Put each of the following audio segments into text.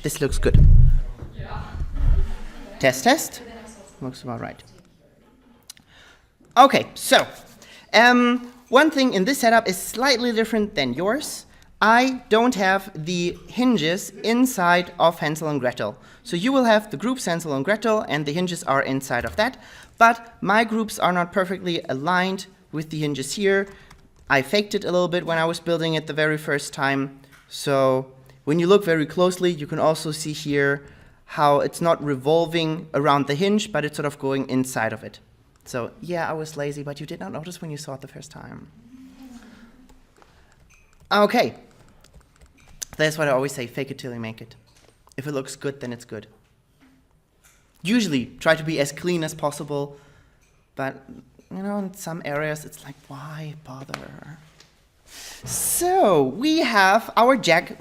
This looks good. Test, test. Looks about right. Okay, so one thing in this setup is slightly different than yours. I don't have the hinges inside of Hansel and Gretel. So you will have the groups Hansel and Gretel, and the hinges are inside of that. But my groups are not perfectly aligned with the hinges here. I faked it a little bit when I was building it the very first time. So when you look very closely, you can also see here how it's not revolving around the hinge, but it's sort of going inside of it. So yeah, I was lazy, but you did not notice when you saw it the first time. Okay. That's what I always say, fake it till you make it. If it looks good, then it's good. Usually, try to be as clean as possible, but, you know, in some areas, it's like, why bother? So, we have our jack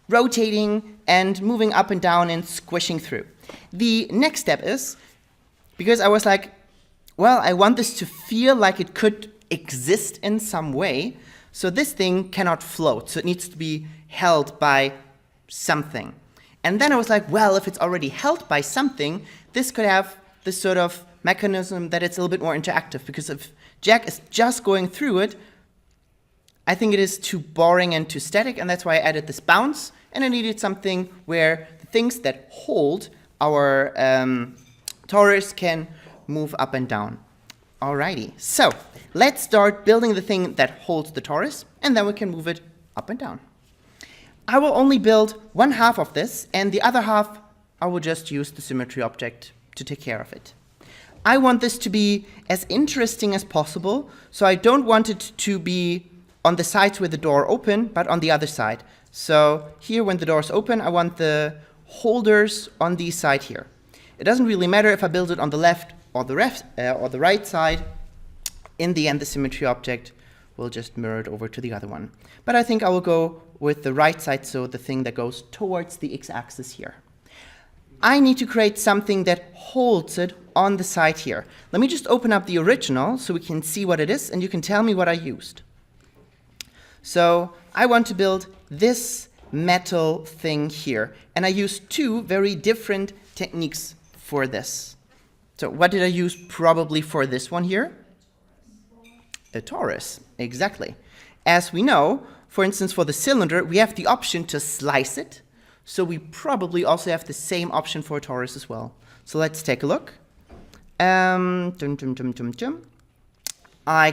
rotating and moving up and down and squishing through. The next step is, because I was like, well, I want this to feel like it could exist in some way, so this thing cannot float, so it needs to be held by something. And then I was like, well, if it's already held by something, this could have this sort of mechanism that it's a little bit more interactive, because if Jack is just going through it, I think it is too boring and too static, and that's why I added this bounce, and I needed something where the things that hold our torus can move up and down. Alrighty, so let's start building the thing that holds the torus, and then we can move it up and down. I will only build one half of this, and the other half I will just use the symmetry object to take care of it. I want this to be as interesting as possible, so I don't want it to be on the sides with the door open, but on the other side. So here, when the door is open, I want the holders on the side here. It doesn't really matter if I build it on the left or the right side. In the end, the symmetry object will just mirror it over to the other one. But I think I will go with the right side, so the thing that goes towards the x-axis here. I need to create something that holds it on the side here. Let me just open up the original so we can see what it is, and you can tell me what I used. So I want to build this metal thing here, and I used two very different techniques for this. So what did I use probably for this one here? A torus, exactly. As we know, for instance, for the cylinder, we have the option to slice it, so we probably also have the same option for a torus as well. So let's take a look. I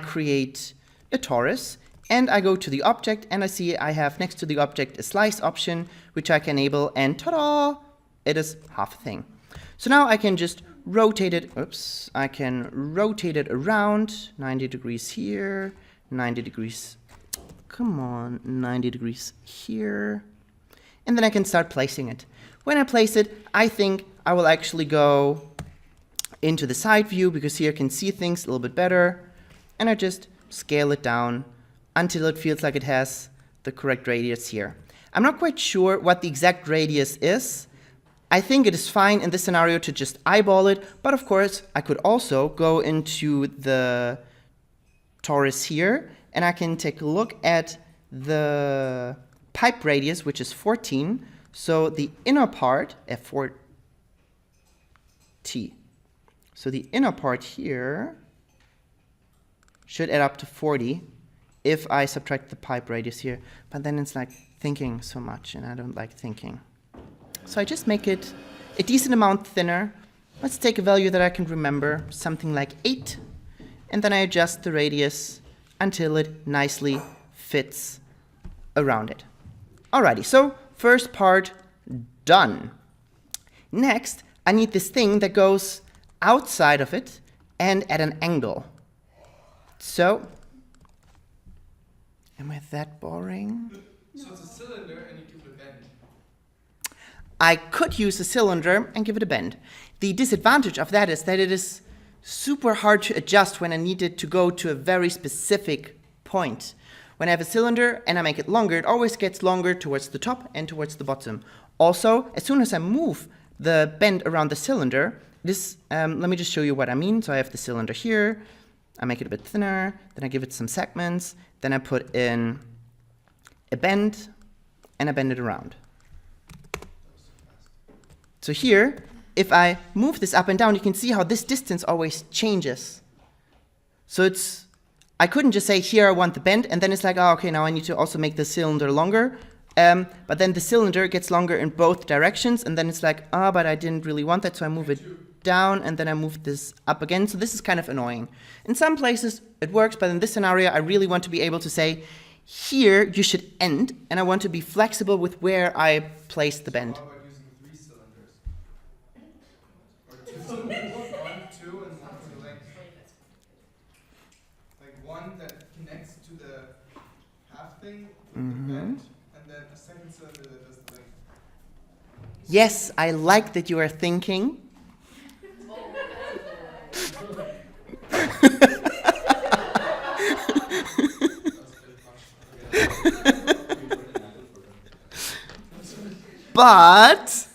create a torus, and I go to the object, and I see I have next to the object a slice option, which I can enable, and ta-da! It is half a thing. So now I can just rotate it, I can rotate it around, 90 degrees here, 90 degrees, come on, 90 degrees here, and then I can start placing it. When I place it, I think I will actually go into the side view, because here I can see things a little bit better, and I just scale it down until it feels like it has the correct radius here. I'm not quite sure what the exact radius is. I think it is fine in this scenario to just eyeball it, but of course I could also go into the torus here, and I can take a look at the pipe radius, which is 14, so the inner part, F4T. So the inner part here should add up to 40 if I subtract the pipe radius here, but then it's like thinking so much, and I don't like thinking. So I just make it a decent amount thinner. Let's take a value that I can remember, something like 8, and then I adjust the radius until it nicely fits around it. Alrighty, so first part done. Next, I need this thing that goes outside of it and at an angle. So, am I that boring? So it's a cylinder and you give it a bend. I could use a cylinder and give it a bend. The disadvantage of that is that it is super hard to adjust when I need it to go to a very specific point. When I have a cylinder and I make it longer, it always gets longer towards the top and towards the bottom. Also, as soon as I move the bend around the cylinder, let me just show you what I mean. So I have the cylinder here, I make it a bit thinner, then I give it some segments, then I put in a bend, and I bend it around. So here, if I move this up and down, you can see how this distance always changes. So I couldn't just say here I want the bend, and then it's like, oh, okay, now I need to also make the cylinder longer. But then the cylinder gets longer in both directions, and then it's like, but I didn't really want that, so I move it down, and then I move this up again. So this is kind of annoying. In some places it works, but in this scenario I really want to be able to say, here you should end, and I want to be flexible with where I place the bend. How about using 3 cylinders? Or 2 cylinders? 1, 2, and 1 for the length. Like one that connects to the half thing with the bend, and then a second cylinder that does the length. Yes, I like that you are thinking. But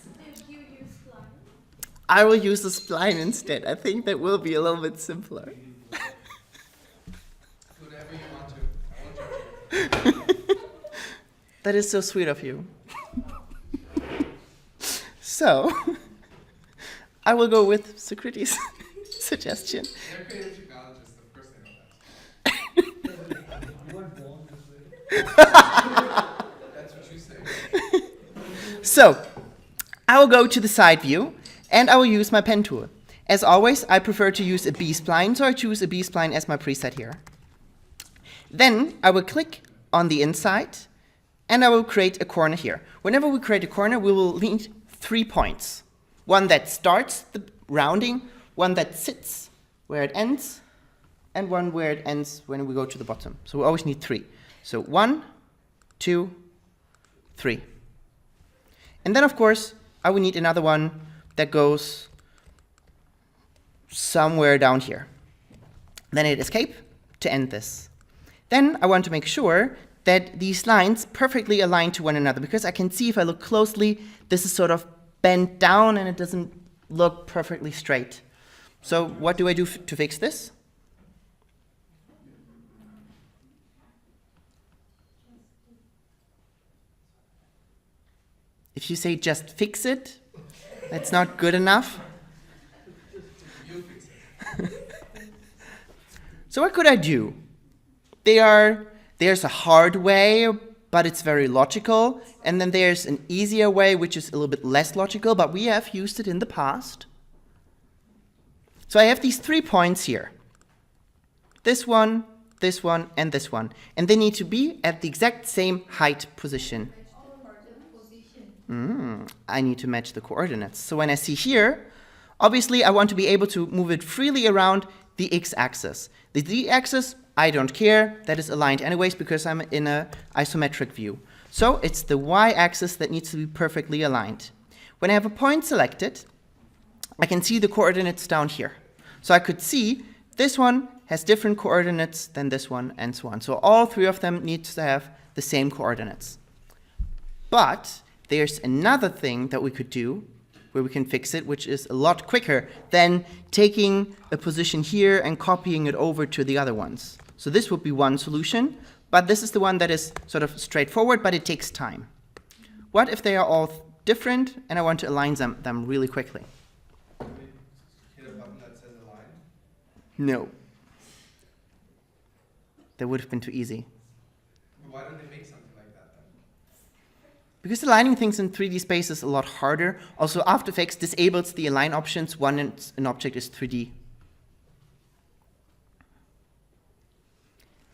I will use the spline instead. I think that will be a little bit simpler. Whatever you want to. I won't judge you. That is so sweet of you. So, I will go with Socrates' suggestion. They're creative technologists, of course they know that. That's what you say. So, I will go to the side view, and I will use my pen tool. As always, I prefer to use a B-spline, so I choose a B-spline as my preset here. Then, I will click on the inside, and I will create a corner here. Whenever we create a corner, we will need 3 points. One that starts the rounding, one that sits where it ends, and one where it ends when we go to the bottom. So we always need 3. So 1, 2, 3. And then, of course, I will need another one that goes somewhere down here. Then I hit escape to end this. Then I want to make sure that these lines perfectly align to one another, because I can see if I look closely, this is sort of bent down and it doesn't look perfectly straight. So what do I do to fix this? If you say just fix it, that's not good enough. You fix it. So what could I do? There's a hard way, but it's very logical, and then there's an easier way, which is a little bit less logical, but we have used it in the past. So I have these 3 points here. This one, and this one. And they need to be at the exact same height position. I need to match the coordinates. So when I see here, obviously I want to be able to move it freely around the x-axis. The z-axis, I don't care, that is aligned anyways because I'm in an isometric view. So it's the y-axis that needs to be perfectly aligned. When I have a point selected, I can see the coordinates down here. So I could see this one has different coordinates than this one, and so on. So all 3 of them need to have the same coordinates. But there's another thing that we could do where we can fix it, which is a lot quicker than taking a position here and copying it over to the other ones. So this would be one solution, but this is the one that is sort of straightforward, but it takes time. What if they are all different and I want to align them really quickly? Can we hit a button that says align? No. That would have been too easy. Why don't they make something like that then? Because aligning things in 3D space is a lot harder. Also, After Effects disables the align options when an object is 3D.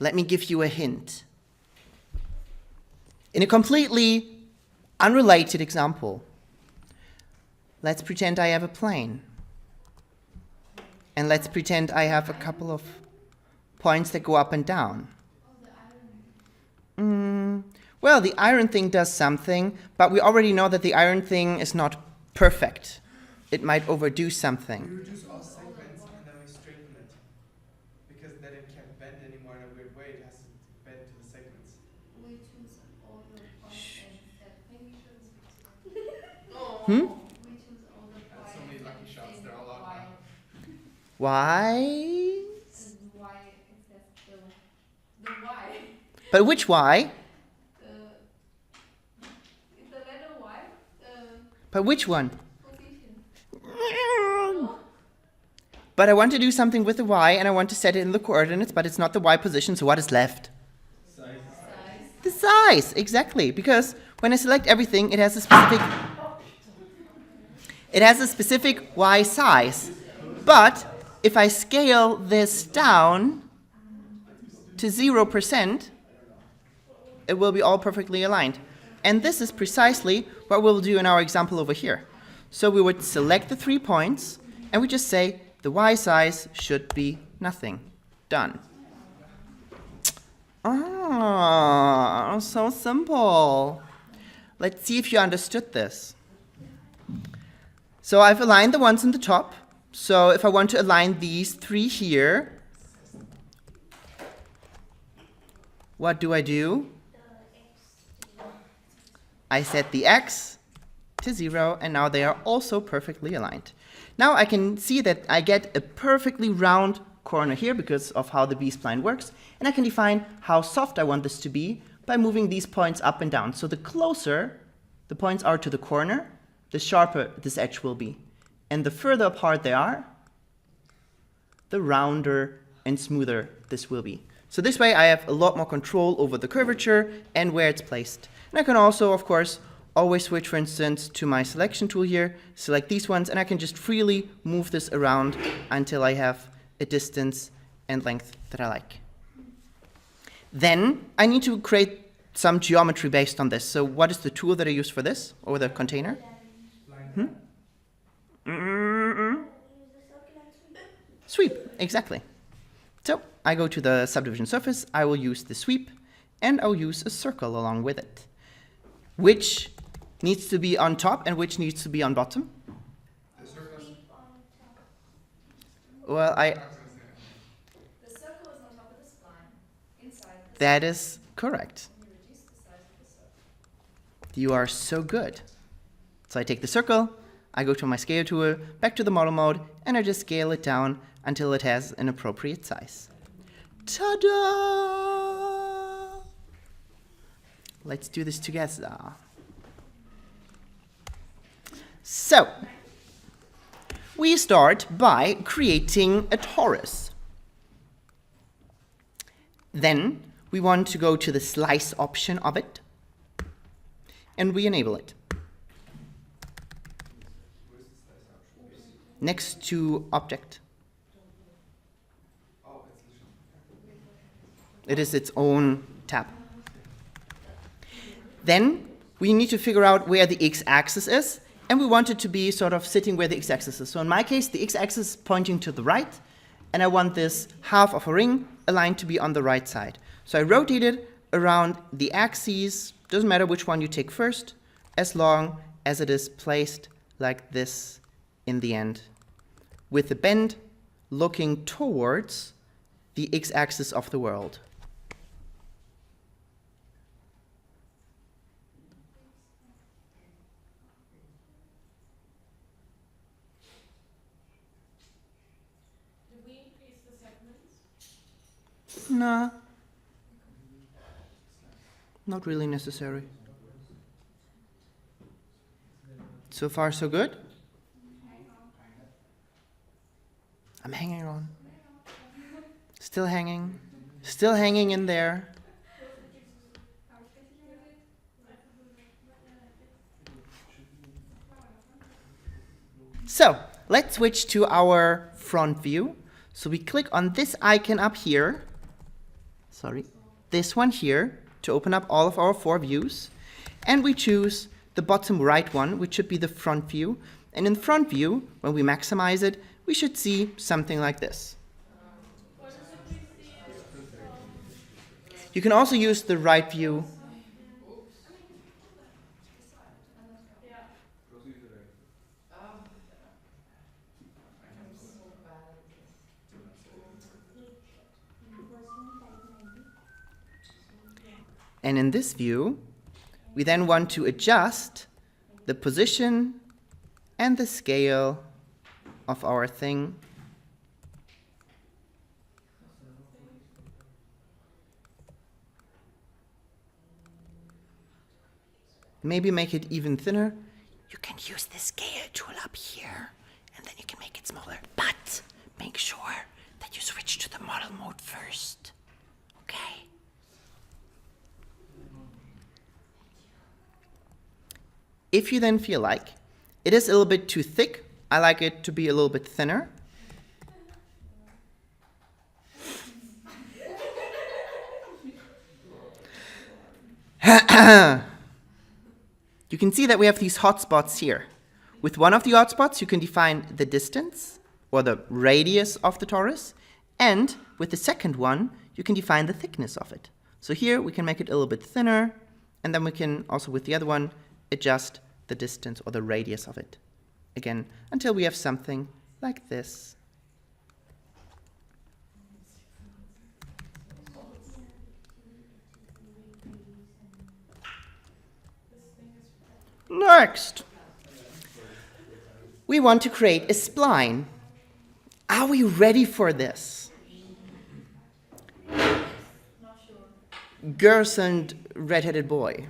Let me give you a hint. In a completely unrelated example, let's pretend I have a plane. And let's pretend I have a couple of points that go up and down. Well, the iron thing does something, but we already know that the iron thing is not perfect. It might overdo something. We reduce all segments and then we straighten it. Because then it can't bend anymore in a weird way. It has to bend to the segments. We choose all the points and set. Maybe we shouldn't speak to Hmm? We choose all the That's points so many lucky and shots, say they're all out why. now. Why? And why it says the why. But which why? It's the letter Y. But which one? Position But I want to do something with the y, and I want to set it in the coordinates, but it's not the y position, so what is left? The size, exactly. Because when I select everything, it has a specific y size. But if I scale this down to 0%, it will be all perfectly aligned. And this is precisely what we'll do in our example over here. So we would select the 3 points, and we just say the y size should be nothing. Done. Ah, so simple. Let's see if you understood this. So I've aligned the ones in the top. So if I want to align these 3 here, what do? I set the x to 0, and now they are also perfectly aligned. Now I can see that I get a perfectly round corner here because of how the B-spline works, and I can define how soft I want this to be by moving these points up and down. So the closer the points are to the corner, the sharper this edge will be. And the further apart they are, the rounder and smoother this will be. So this way I have a lot more control over the curvature and where it's placed. And I can also, of course, always switch, for instance, to my selection tool here, select these ones, and I can just freely move this around until I have a distance and length that I like. Then I need to create some geometry based on this. So what is the tool that I use for this, or the container? Sweep, exactly. So I go to the subdivision surface, I will use the sweep, and I'll use a circle along with it. Which needs to be on top and which needs to be on bottom? Well, The circle is on top of the spline, inside the that is correct. you reduce the size of the circle. You are so good. So I take the circle, I go to my scale tool, back to the model mode, and I just scale it down until it has an appropriate size. Ta-da! Let's do this together. So, we start by creating a torus. Then, we want to go to the slice option of it, and we enable it. Next to object. It is its own tab. Then we need to figure out where the x-axis is, and we want it to be sort of sitting where the x-axis is. So in my case, the x-axis is pointing to the right, and I want this half of a ring aligned to be on the right side. So I rotate it around the axes, doesn't matter which one you take first, as long as it is placed like this in the end, with the bend looking towards the x-axis of the world. Did we increase the segments? No, not really necessary. So far, so good? I'm hanging on. Still hanging. Still hanging in there. So, let's switch to our front view. So we click on this icon up here. Sorry. This one here to open up all of our 4 views. And we choose the bottom right one, which should be the front view. And in front view, when we maximize it, we should see something like this. You can also use the right view. And in this view, we then want to adjust the position and the scale of our thing. Maybe make it even thinner. You can use the scale tool up here, and then you can make it smaller. But make sure that you switch to the model mode first. Okay? If you then feel like it is a little bit too thick, I like it to be a little bit thinner. You can see that we have these hotspots here. With one of the hotspots, you can define the distance or the radius of the torus, and with the second one, you can define the thickness of it. So here we can make it a little bit thinner, and then we can also with the other one adjust the distance or the radius of it. Again, until we have something like this. Next, we want to create a spline. Are we ready for this? Girls and red-headed boy.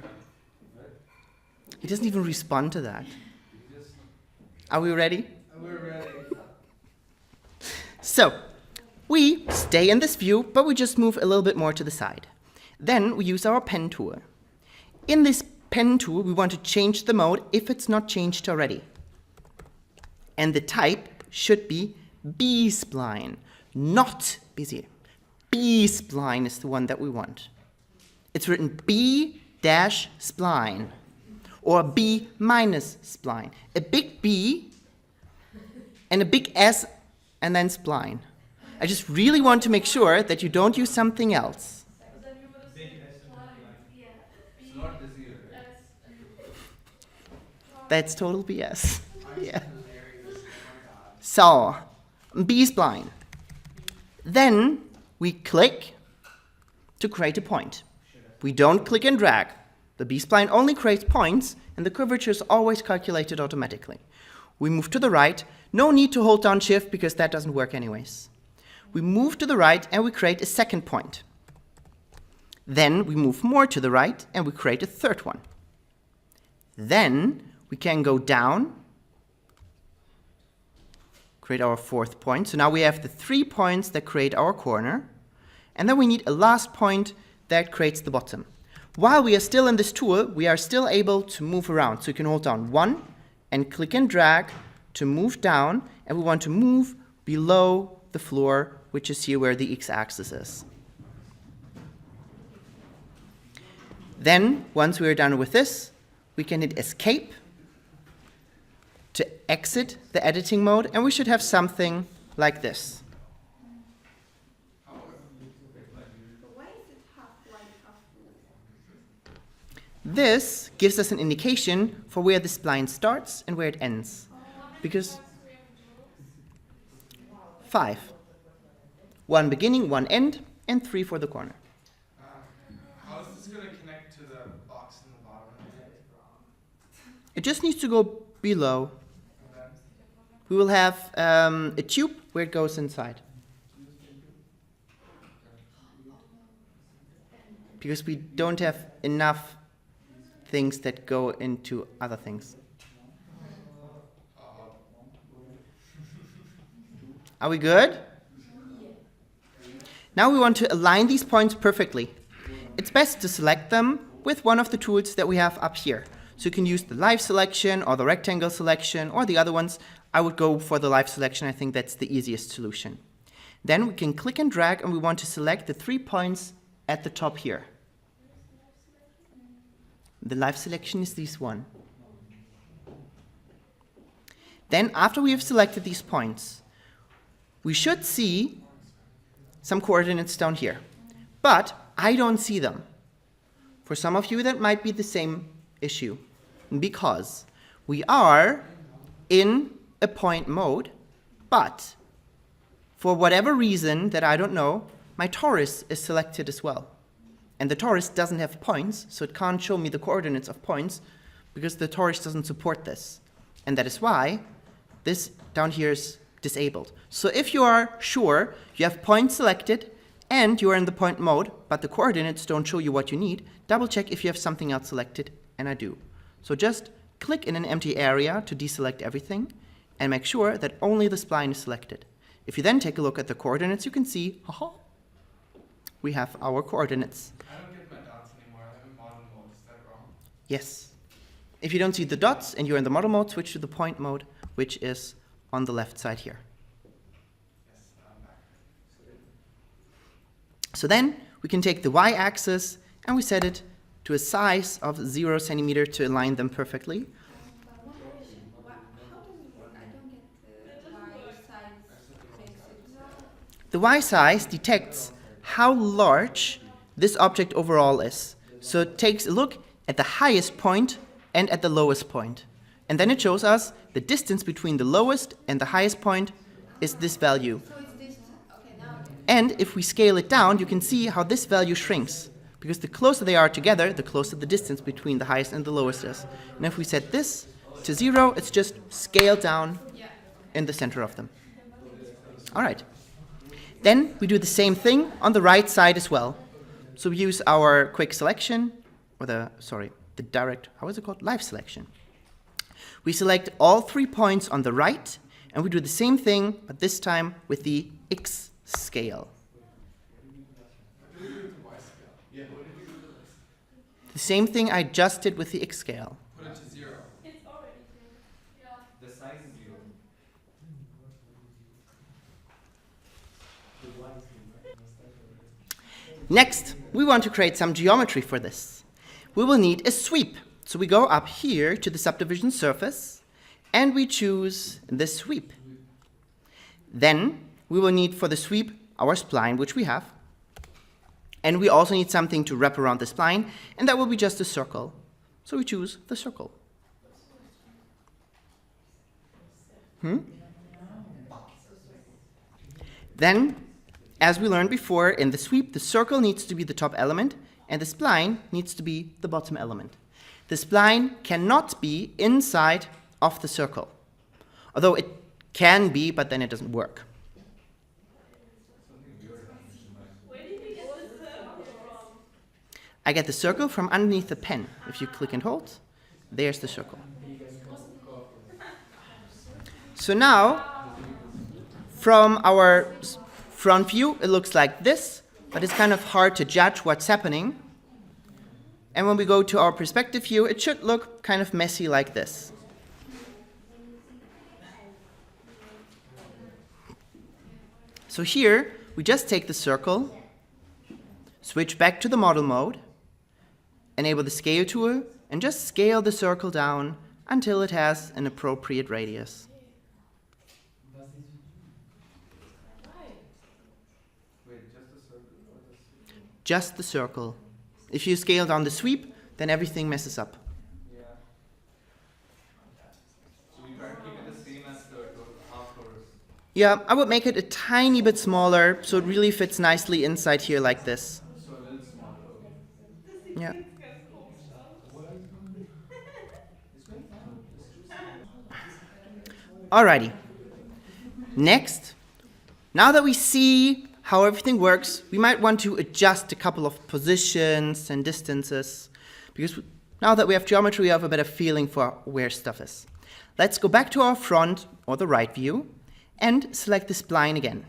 He doesn't even respond to that. Are we ready? We're ready. So, we stay in this view, but we just move a little bit more to the side. Then we use our pen tool. In this pen tool, we want to change the mode if it's not changed already. And the type should be B-spline, not BZ. B-spline is the one that we want. It's written B-spline or B-spline. A big B and a big S and then spline. I just really want to make sure that you don't use something else. That's total BS. Yeah. So, B-spline. Then we click to create a point. We don't click and drag. The B-spline only creates points, and the curvature is always calculated automatically. We move to the right. No need to hold down Shift because that doesn't work anyways. We move to the right and we create a second point. Then we move more to the right and we create a third one. Then we can go down, create our fourth point. So now we have the 3 points that create our corner. And then we need a last point that creates the bottom. While we are still in this tool, we are still able to move around. So you can hold down 1 and click and drag to move down. And we want to move below the floor, which is here where the x-axis is. Then, once we are done with this, we can hit Escape to exit the editing mode, and we should have something like this. Why is it half white, half blue? This gives us an indication for where the spline starts and where it ends. Because 5. 1 beginning, 1 end, and 3 for the corner. How is this going to connect to the box in the bottom of it? It just needs to go below. Okay. We will have a tube where it goes inside. Because we don't have enough things that go into other things. Are we good? Now we want to align these points perfectly. It's best to select them with one of the tools that we have up here. So you can use the live selection or the rectangle selection or the other ones. I would go for the live selection. I think that's the easiest solution. Then we can click and drag and we want to select the 3 points at the top here. The live selection is this one. Then after we have selected these points, we should see some coordinates down here. But I don't see them. For some of you that might be the same issue, because we are in a point mode, but for whatever reason that I don't know, my torus is selected as well. And the torus doesn't have points, so it can't show me the coordinates of points because the torus doesn't support this. And that is why this down here is disabled. So if you are sure you have points selected and you are in the point mode, but the coordinates don't show you what you need, double check if you have something else selected, and I do. So just click in an empty area to deselect everything and make sure that only the spline is selected. If you then take a look at the coordinates, you can see, haha, we have our coordinates. I don't get my dots anymore. I have a model mode. Is that wrong? Yes. If you don't see the dots and you're in the model mode, switch to the point mode, which is on the left side here. Yes, I'm back. So then we can take the y-axis and we set it to a size of 0 centimeter to align them perfectly. But one question, how does it work? I don't get the Y size makes it. The y-size detects how large this object overall is. So it takes a look at the highest point and at the lowest point. And then it shows us the distance between the lowest and the highest point is this value. So it's this, okay, now I get it. And if we scale it down, you can see how this value shrinks. Because the closer they are together, the closer the distance between the highest and the lowest is. And if we set this to 0, it's just scaled down Yeah. in the center of them. All right. Then we do the same thing on the right side as well. So we use our quick selection, or the direct, how is it called? Live selection. We select all 3 points on the right, and we do the same thing, but this time with the X scale. What do we do with the Y scale? Yeah, what did you do with this? The same thing I just did with the X scale. Put it to 0. It's already there. Yeah. The size is 0. Next, we want to create some geometry for this. We will need a sweep. So we go up here to the subdivision surface, and we choose the sweep. Then we will need for the sweep our spline, which we have. And we also need something to wrap around the spline, and that will be just a circle. So we choose the circle. Then, as we learned before, in the sweep, the circle needs to be the top element, and the spline needs to be the bottom element. The spline cannot be inside of the circle. Although it can be, but then it doesn't work. Where did you get the circle from? I get the circle from underneath the pen. If you click and hold, there's the circle. So now, from our front view, it looks like this, but it's kind of hard to judge what's happening. And when we go to our perspective view, it should look kind of messy like this. So here, we just take the circle, switch back to the model mode, enable the scale tool, and just scale the circle down until it has an appropriate radius. Wait, just a circle or just... Just the circle. If you scale down the sweep, then everything messes up. Yeah. So we try to keep it the same as the half torus. Yeah, I would make it a tiny bit smaller so it really fits nicely inside here like this. So a little smaller, okay. Yeah. Alrighty. Next, now that we see how everything works, we might want to adjust a couple of positions and distances, because now that we have geometry, we have a better feeling for where stuff is. Let's go back to our front or the right view and select the spline again.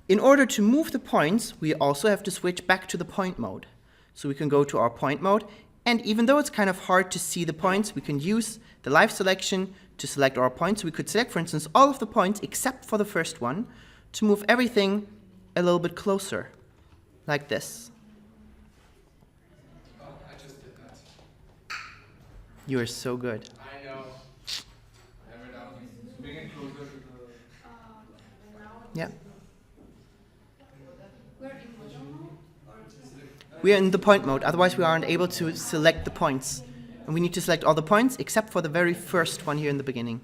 In order to move the points, we also have to switch back to the point mode. So we can go to our point mode, and even though it's kind of hard to see the points, we can use the live selection to select our points. We could select, for instance, all of the points except for the first one to move everything a little bit closer, like this. Oh, I just did that. You are so good. I know. Hammer down. Bring it closer to the... Yeah. We're in model mode or We are in the point mode, otherwise we aren't able to select the points. And we need to select all the points except for the very first one here in the beginning.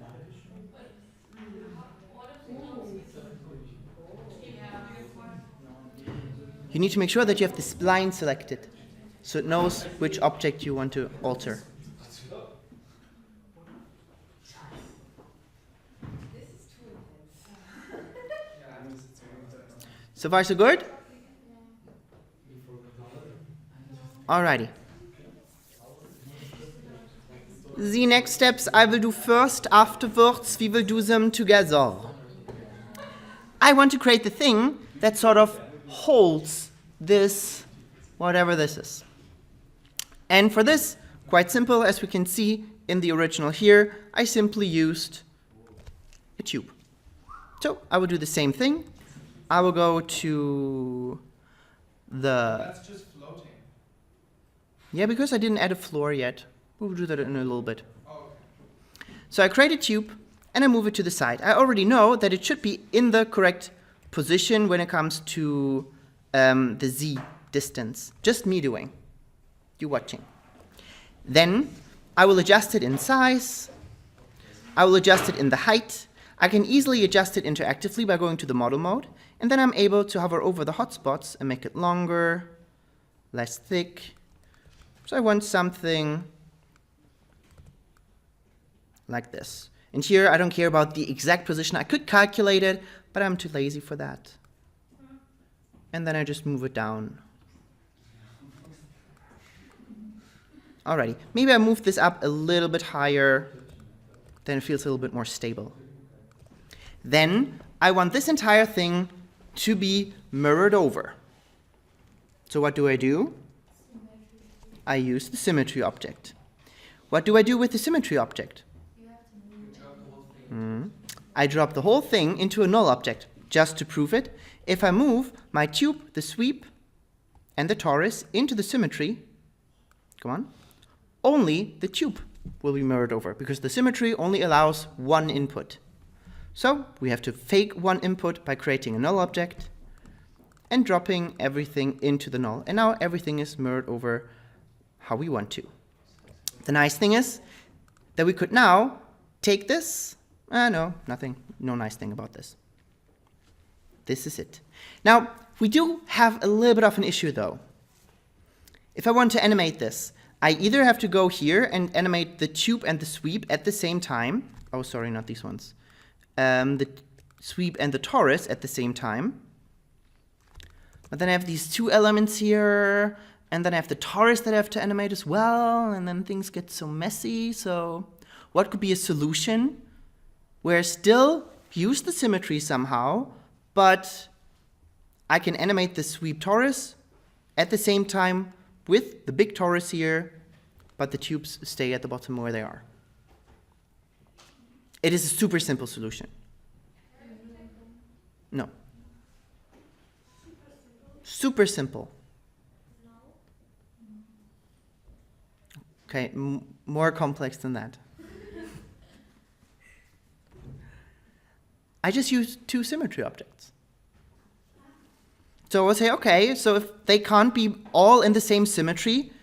You need to make sure that you have the spline selected, so it knows which object you want to alter. So far so good? Alrighty. The next steps I will do first, afterwards we will do them together. I want to create the thing that sort of holds this, whatever this is. And for this, quite simple, as we can see in the original here, I simply used a tube. So I will do the same thing. I will go to the... That's just floating. Yeah, because I didn't add a floor yet. We'll do that in a little bit. Oh, okay. So I create a tube, and I move it to the side. I already know that it should be in the correct position when it comes to the z distance. Just me doing. You watching. Then I will adjust it in size. I will adjust it in the height. I can easily adjust it interactively by going to the model mode. And then I'm able to hover over the hotspots and make it longer, less thick. So I want something like this. And here I don't care about the exact position. I could calculate it, but I'm too lazy for that. And then I just move it down. Alrighty, maybe I move this up a little bit higher, then it feels a little bit more stable. Then I want this entire thing to be mirrored over. So what do? I use the symmetry object. What do I do with the symmetry object? I drop the whole thing into a null object, just to prove it. If I move my tube, the sweep, and the torus into the symmetry, come on, only the tube will be mirrored over, because the symmetry only allows one input. So we have to fake one input by creating a null object and dropping everything into the null. And now everything is mirrored over how we want to. The nice thing is that we could now take this. No, nothing. No nice thing about this. This is it. Now, we do have a little bit of an issue, though. If I want to animate this, I either have to go here and animate the tube and the sweep at the same time. Oh, sorry, not these ones. The sweep and the torus at the same time. But then I have these two elements here, and then I have the torus that I have to animate as well, and then things get so messy. So what could be a solution where I still use the symmetry somehow, but I can animate the sweep torus at the same time with the big torus here, but the tubes stay at the bottom where they are. It is a super simple solution. No. Super simple. Okay, more complex than that. I just use two symmetry objects. So I'll say, okay, so if they can't be all in the same symmetry,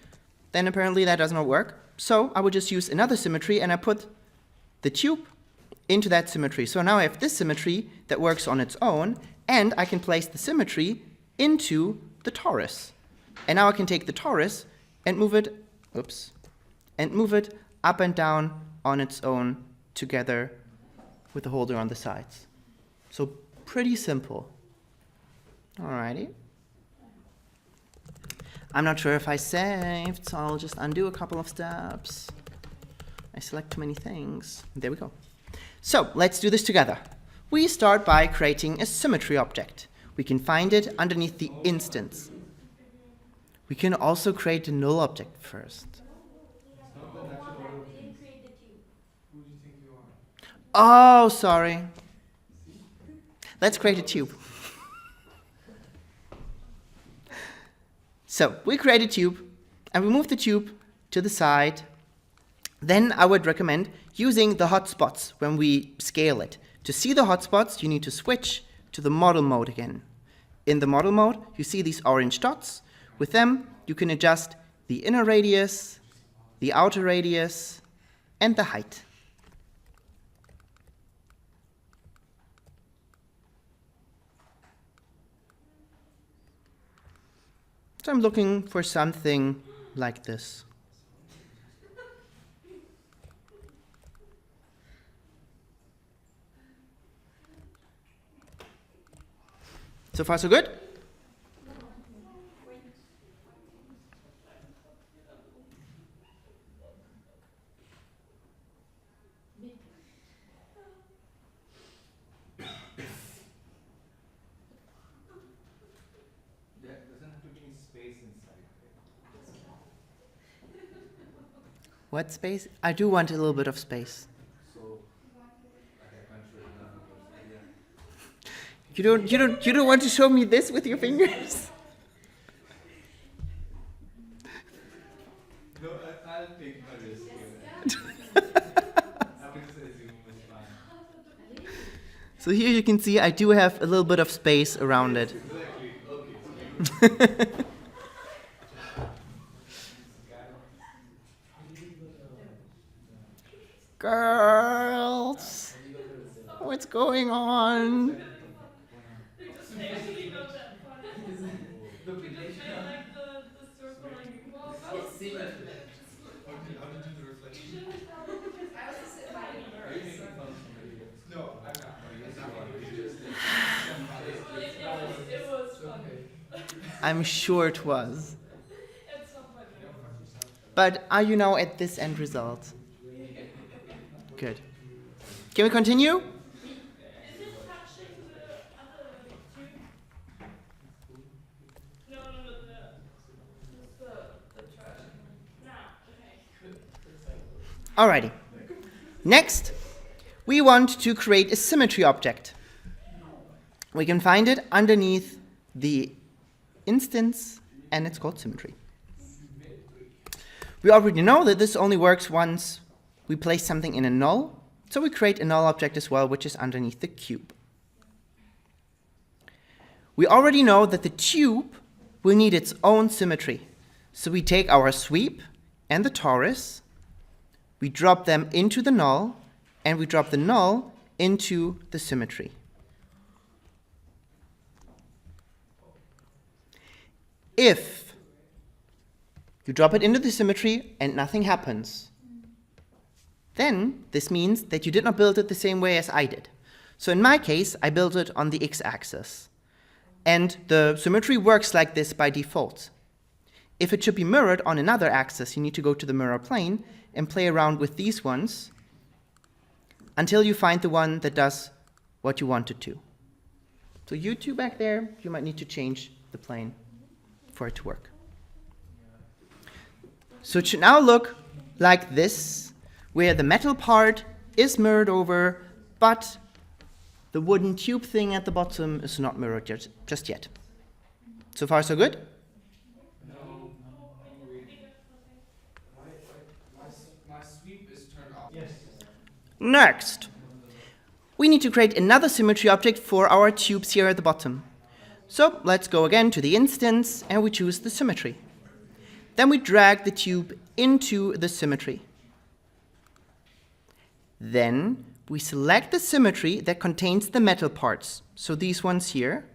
then apparently that does not work. So I would just use another symmetry, and I put the tube into that symmetry. So now I have this symmetry that works on its own, and I can place the symmetry into the torus. And now I can take the torus and move it, up and down on its own together with the holder on the sides. So pretty simple. Alrighty. I'm not sure if I saved, so I'll just undo a couple of steps. I select too many things. There we go. So let's do this together. We start by creating a symmetry object. We can find it underneath the instance. We can also create a null object first. Who do you think you are? Oh, sorry. Let's create a tube. So we create a tube, and we move the tube to the side. Then I would recommend using the hotspots when we scale it. To see the hotspots, you need to switch to the model mode again. In the model mode, you see these orange dots. With them, you can adjust the inner radius, the outer radius, and the height. So I'm looking for something like this. So far, so good? What space? I do want a little bit of space. You don't want to show me this with your fingers? No, I'll take my risk. So here you can see I do have a little bit of space around it. Exactly. Okay. Girls, what's going on? It's actually not that funny. We just made like the circle like well, Okay, how to do the reflection? I was just sitting by the mirror. Are you making fun of somebody else? No, I'm not. it was fun. I'm sure it was. At some point. But are you now at this end result? Good. Can we continue? Is it touching the other tube? No, just the trash. No, okay. Alrighty. Next, we want to create a symmetry object. We can find it underneath the instance, and it's called symmetry. We already know that this only works once we place something in a null, so we create a null object as well, which is underneath the cube. We already know that the tube will need its own symmetry, so we take our sweep and the torus, we drop them into the null, and we drop the null into the symmetry. If you drop it into the symmetry and nothing happens, then this means that you did not build it the same way as I did. So in my case, I built it on the x-axis. And the symmetry works like this by default. If it should be mirrored on another axis, you need to go to the mirror plane and play around with these ones until you find the one that does what you want it to. So you two back there, you might need to change the plane for it to work. So it should now look like this, where the metal part is mirrored over, but the wooden tube thing at the bottom is not mirrored just yet. So far, so good? No. My sweep is turned off. Yes. Next, we need to create another symmetry object for our tubes here at the bottom. So let's go again to the instance, and we choose the symmetry. Then we drag the tube into the symmetry. Then we select the symmetry that contains the metal parts, so these ones here.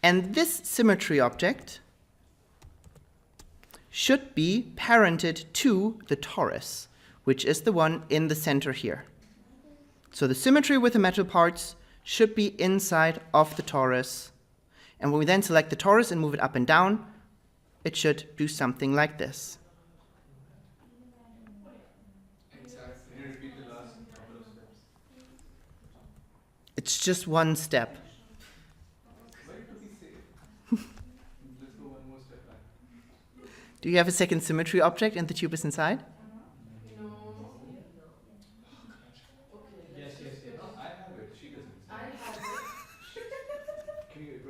And this symmetry object should be parented to the torus, which is the one in the center here. So the symmetry with the metal parts should be inside of the torus. And when we then select the torus and move it up and down, it should do something like this. Exactly. Can you repeat the last couple of steps? It's just one step. Why to be safe? Let's go one more step back. Do you have a second symmetry object and the tube is inside? Yes. I have it. She doesn't. I have it. Can you repeat?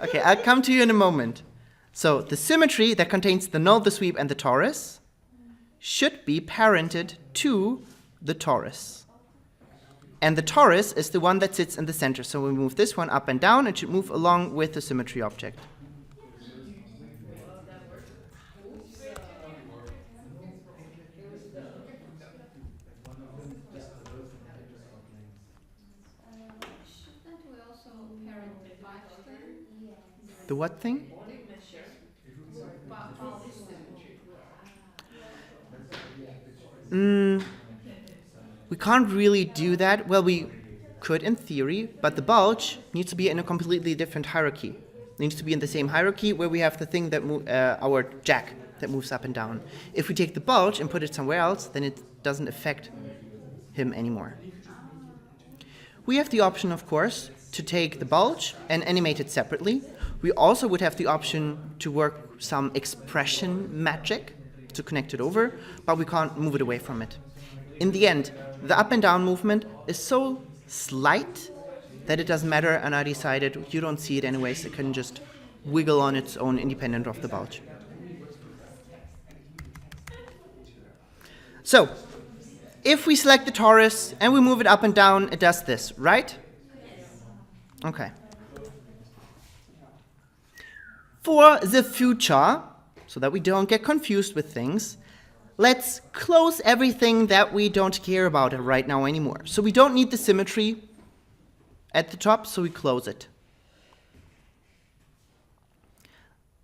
Okay, I'll come to you in a moment. So the symmetry that contains the null, the sweep, and the torus should be parented to the torus. And the torus is the one that sits in the center. So when we move this one up and down, it should move along with the symmetry object. Shouldn't we also parent the box then? The what thing? We can't really do that. Well, we could in theory, but the bulge needs to be in a completely different hierarchy. It needs to be in the same hierarchy where we have the thing that our jack that moves up and down. If we take the bulge and put it somewhere else, then it doesn't affect him anymore. We have the option, of course, to take the bulge and animate it separately. We also would have the option to work some expression magic to connect it over, but we can't move it away from it. In the end, the up and down movement is so slight that it doesn't matter, and I decided you don't see it anyways, it can just wiggle on its own independent of the bulge. So, if we select the torus and we move it up and down, it does this, right? Okay. For the future, so that we don't get confused with things, let's close everything that we don't care about right now anymore. So we don't need the symmetry at the top, so we close it.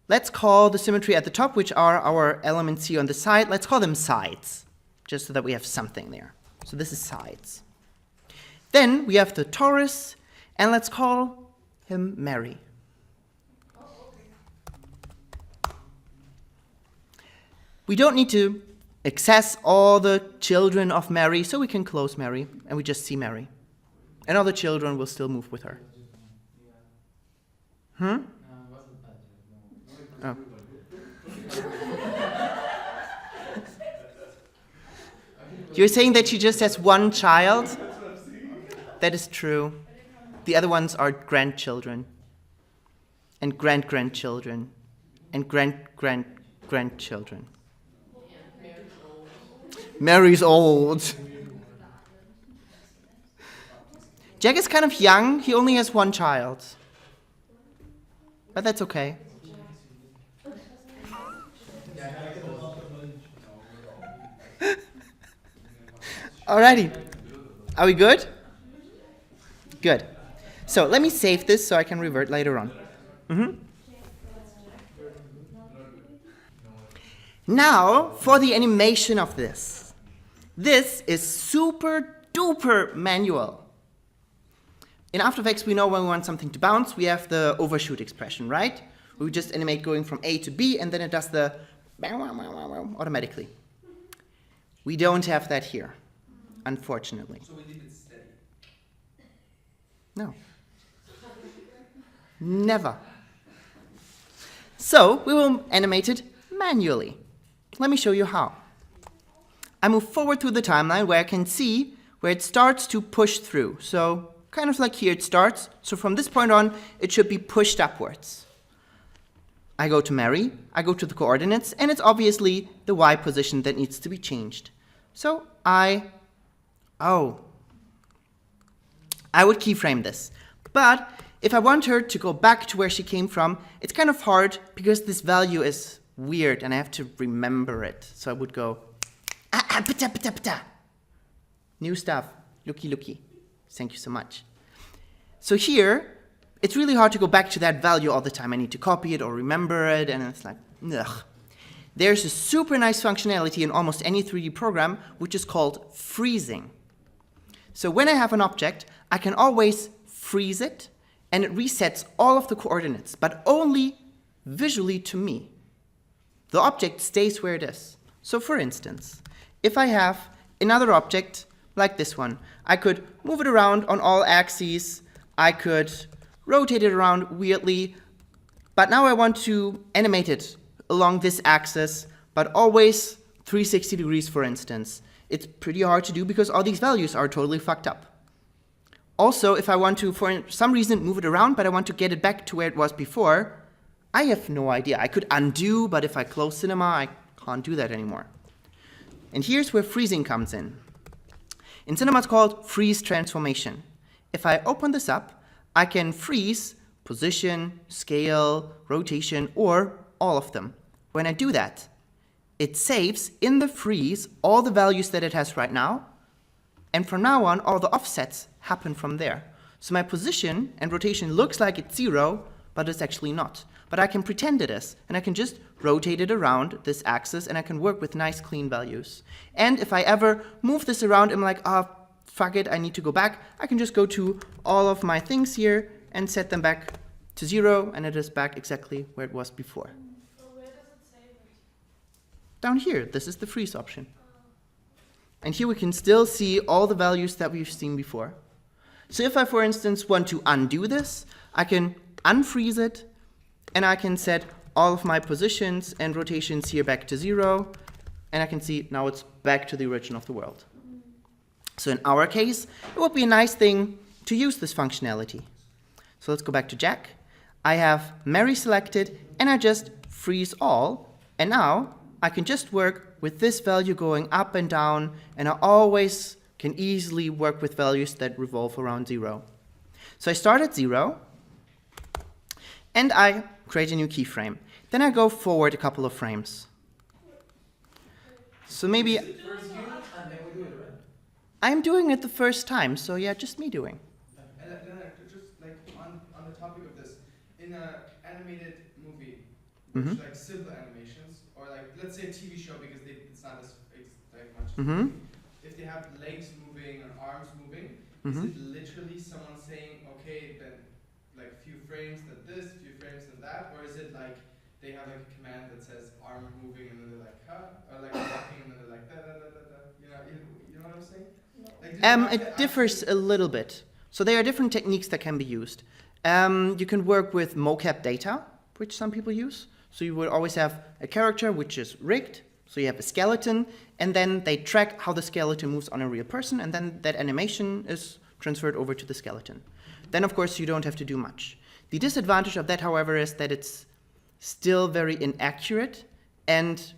Let's call the symmetry at the top, which are our elements here on the side, let's call them sides, just so that we have something there. So this is sides. Then we have the torus, and let's call him Mary. We don't need to access all the children of Mary, so we can close Mary, and we just see Mary. And all the children will still move with her. Oh. You're saying that she just has one child? That is true. The other ones are grandchildren, and grandchildren, and grandchildren. Mary's old. Jack is kind of young. He only has one child. But that's okay. Alrighty. Are we good? Good. So let me save this so I can revert later on. Now, for the animation of this. This is super duper manual. In After Effects, we know when we want something to bounce, we have the overshoot expression, right? We just animate going from A to B, and then it does the automatically. We don't have that here, unfortunately. So we leave it steady. No. Never. So we will animate it manually. Let me show you how. I move forward through the timeline where I can see where it starts to push through. So kind of like here it starts. So from this point on, it should be pushed upwards. I go to Mary, I go to the coordinates, and it's obviously the Y position that needs to be changed. So I would keyframe this. But if I want her to go back to where she came from, it's kind of hard because this value is weird and I have to remember it. So I would go, pata, pata, pata. New stuff, looky. Thank you so much. So here, it's really hard to go back to that value all the time. I need to copy it or remember it, and it's like, ugh. There's a super nice functionality in almost any 3D program, which is called freezing. So when I have an object, I can always freeze it, and it resets all of the coordinates, but only visually to me. The object stays where it is. So for instance, if I have another object like this one, I could move it around on all axes, I could rotate it around weirdly, but now I want to animate it along this axis, but always 360 degrees, for instance. It's pretty hard to do because all these values are totally fucked up. Also, if I want to, for some reason, move it around, but I want to get it back to where it was before, I have no idea. I could undo, but if I close Cinema, I can't do that anymore. And here's where freezing comes in. In Cinema, it's called freeze transformation. If I open this up, I can freeze position, scale, rotation, or all of them. When I do that, it saves in the freeze all the values that it has right now, and from now on, all the offsets happen from there. So my position and rotation looks like it's 0, but it's actually not. But I can pretend it is, and I can just rotate it around this axis, and I can work with nice clean values. And if I ever move this around, I'm like, fuck it, I need to go back, I can just go to all of my things here and set them back to 0, and it is back exactly where it was before. So where does it save it? Down here, this is the freeze option. And here we can still see all the values that we've seen before. So if I, for instance, want to undo this, I can unfreeze it, and I can set all of my positions and rotations here back to 0, and I can see now it's back to the origin of the world. So in our case, it would be a nice thing to use this functionality. So let's go back to Jack. I have Mary selected, and I just freeze all, and now I can just work with this value going up and down, and I always can easily work with values that revolve around 0. So I start at 0, and I create a new keyframe. Then I go forward a couple of frames. So maybe First you, and then we do it, right? I'm doing it the first time, so yeah, just me doing. And then just like on the topic of this, in an animated movie, which like simple animations, or like let's say a TV show because it's not as like much. As a movie. If they have legs moving or arms moving, is it literally someone saying, okay, then like a few frames then this, a few frames then that, or is it like they have like a command that says arm moving and then they're like or like walking and then they're like da da da da da. You know what I'm saying? Like, It differs a little bit. So there are different techniques that can be used. You can work with mocap data, which some people use. So you would always have a character which is rigged. So you have a skeleton, and then they track how the skeleton moves on a real person, and then that animation is transferred over to the skeleton. Then, of course, you don't have to do much. The disadvantage of that, however, is that it's still very inaccurate, and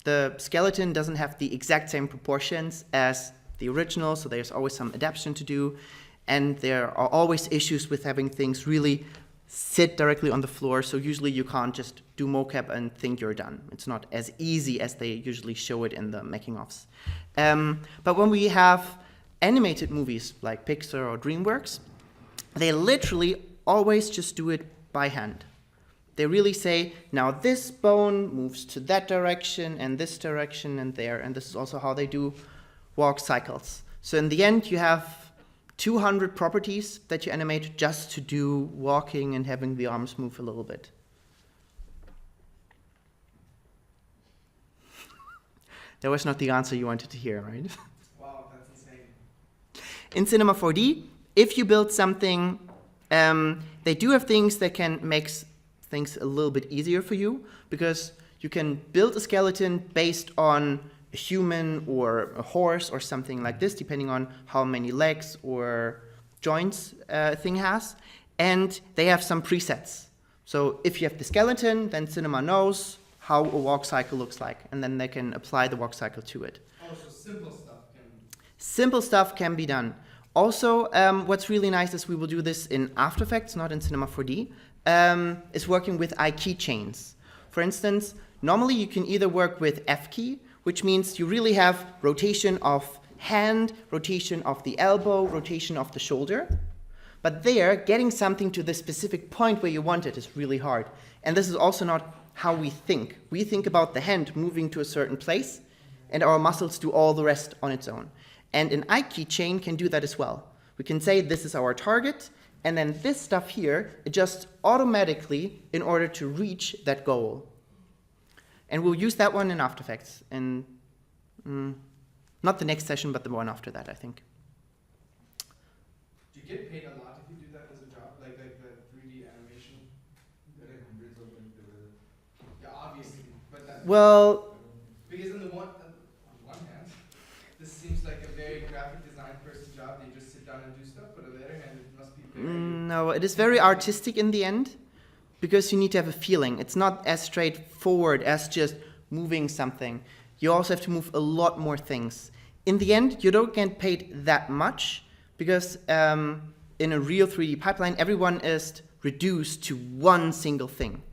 the skeleton doesn't have the exact same proportions as the original, so there's always some adaptation to do, and there are always issues with having things really sit directly on the floor, so usually you can't just do mocap and think you're done. It's not as easy as they usually show it in the making-ofs. But when we have animated movies like Pixar or DreamWorks, they literally always just do it by hand. They really say, now this bone moves to that direction and this direction and there, and this is also how they do walk cycles. So in the end, you have 200 properties that you animate just to do walking and having the arms move a little bit. That was not the answer you wanted to hear, right? wow, that's insane. In Cinema 4D, if you build something, they do have things that can make things a little bit easier for you, because you can build a skeleton based on a human or a horse or something like this, depending on how many legs or joints a thing has. And they have some presets. So if you have the skeleton, then Cinema knows how a walk cycle looks like, and then they can apply the walk cycle to it. Oh, so simple stuff can... Simple stuff can be done. Also, what's really nice is we will do this in After Effects, not in Cinema 4D, is working with keychains. For instance, normally you can either work with F key, which means you really have rotation of hand, rotation of the elbow, rotation of the shoulder. But there, getting something to the specific point where you want it is really hard. And this is also not how we think. We think about the hand moving to a certain place, and our muscles do all the rest on its own. And an keychain can do that as well. We can say this is our target, and then this stuff here adjusts automatically in order to reach that goal. And we'll use that one in After Effects, and not the next session, but the one after that, I think. Do you get paid a lot if you do that as a job, like the 3D animation? Yeah, obviously, but that, Well, because on one hand, this seems like a very graphic design person's job. They just sit down and do stuff, but on the other hand, it must be very... no, it is very artistic in the end, because you need to have a feeling. It's not as straightforward as just moving something. You also have to move a lot more things. In the end, you don't get paid that much, because in a real 3D pipeline, everyone is reduced to one single thing.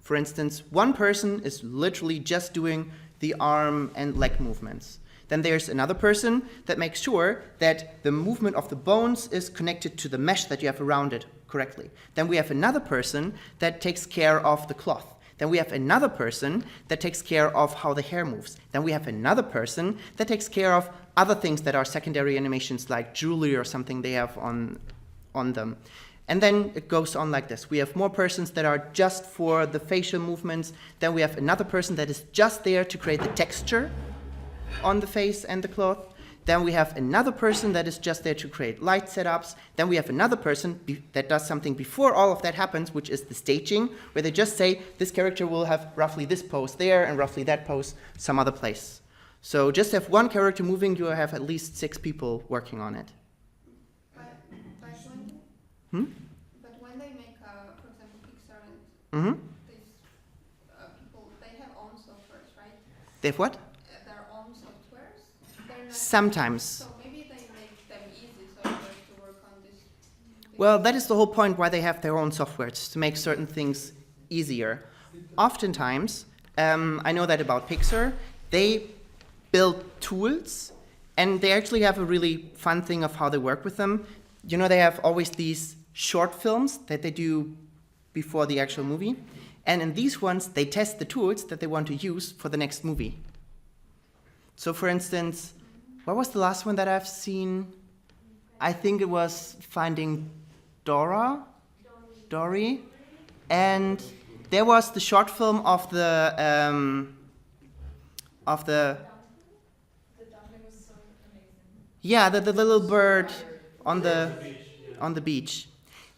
For instance, one person is literally just doing the arm and leg movements. Then there's another person that makes sure that the movement of the bones is connected to the mesh that you have around it correctly. Then we have another person that takes care of the cloth. Then we have another person that takes care of how the hair moves. Then we have another person that takes care of other things that are secondary animations, like jewelry or something they have on them. And then it goes on like this. We have more persons that are just for the facial movements. Then we have another person that is just there to create the texture on the face and the cloth. Then we have another person that is just there to create light setups. Then we have another person that does something before all of that happens, which is the staging, where they just say this character will have roughly this pose there and roughly that pose some other place. So just have one character moving, you have at least 6 people working on it. But when they make, for example, Pixar and Mm-hmm. these people, they have own softwares, right? They have what? Their own softwares. They're not. Sometimes. So maybe they make them easy softwares to work on this. Well, that is the whole point why they have their own softwares, to make certain things easier. Oftentimes, I know that about Pixar, they build tools, and they actually have a really fun thing of how they work with them. You know, they have always these short films that they do before the actual movie, and in these ones, they test the tools that they want to use for the next movie. So, for instance, what was the last one that I've seen? I think it was Finding Dory, and there was the short film of the The dumpling was so amazing. yeah, the little bird on the beach.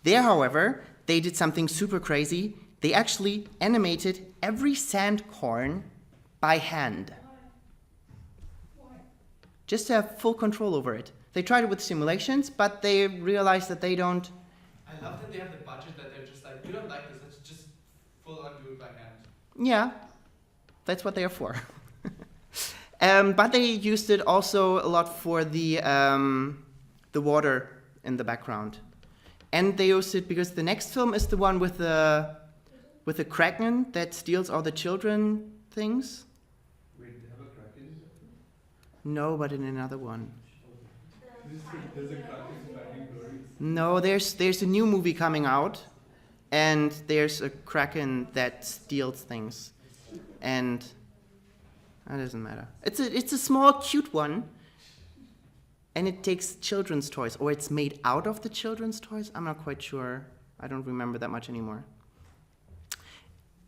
There, however, they did something super crazy. They actually animated every sand corn by hand, Why? just to have full control over it. They tried it with simulations, but they realized that they don't. I love that they have the budget that they're just like, we don't like this, let's just full on do it by hand. Yeah, that's what they are for. But they used it also a lot for the water in the background, and they used it because the next film is the one with the kraken that steals all the children things. Wait, they have a kraken? No, but in another one. There's a kraken finding Dory. No, there's a new movie coming out, and there's a kraken that steals things, and that doesn't matter. It's a small, cute one, and it takes children's toys, or it's made out of the children's toys. I'm not quite sure. I don't remember that much anymore.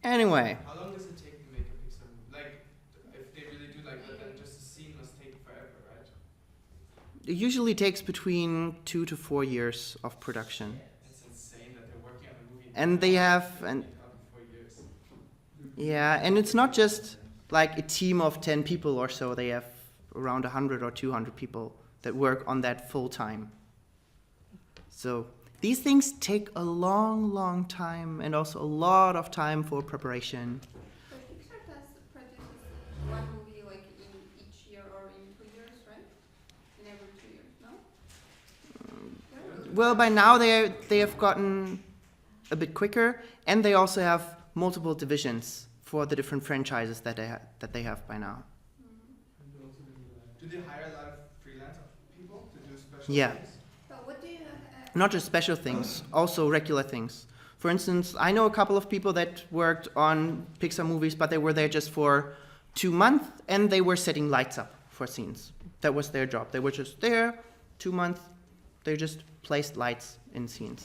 Anyway, How long does it take to make a Pixar movie? Like, if they really do like that, then just a scene must take forever, right? it usually takes between 2 to 4 years of production, It's insane that they're working on a movie. and they have and and 4 years. yeah, and it's not just like a team of 10 people or so. They have around 100 or 200 people that work on that full time. So these things take a long, long time, and also a lot of time for preparation. So Pixar produces one movie like in each year or in 2 years, right? In every 2 years, no? Yeah. Well, by now they have gotten a bit quicker, and they also have multiple divisions for the different franchises that they have by now. Do they hire a lot of freelance people to do special Yeah. things? But what do you Not just special things, also regular things. For instance, I know a couple of people that worked on Pixar movies, but they were there just for 2 months, and they were setting lights up for scenes. That was their job. They were just there, 2 months, they just placed lights in scenes.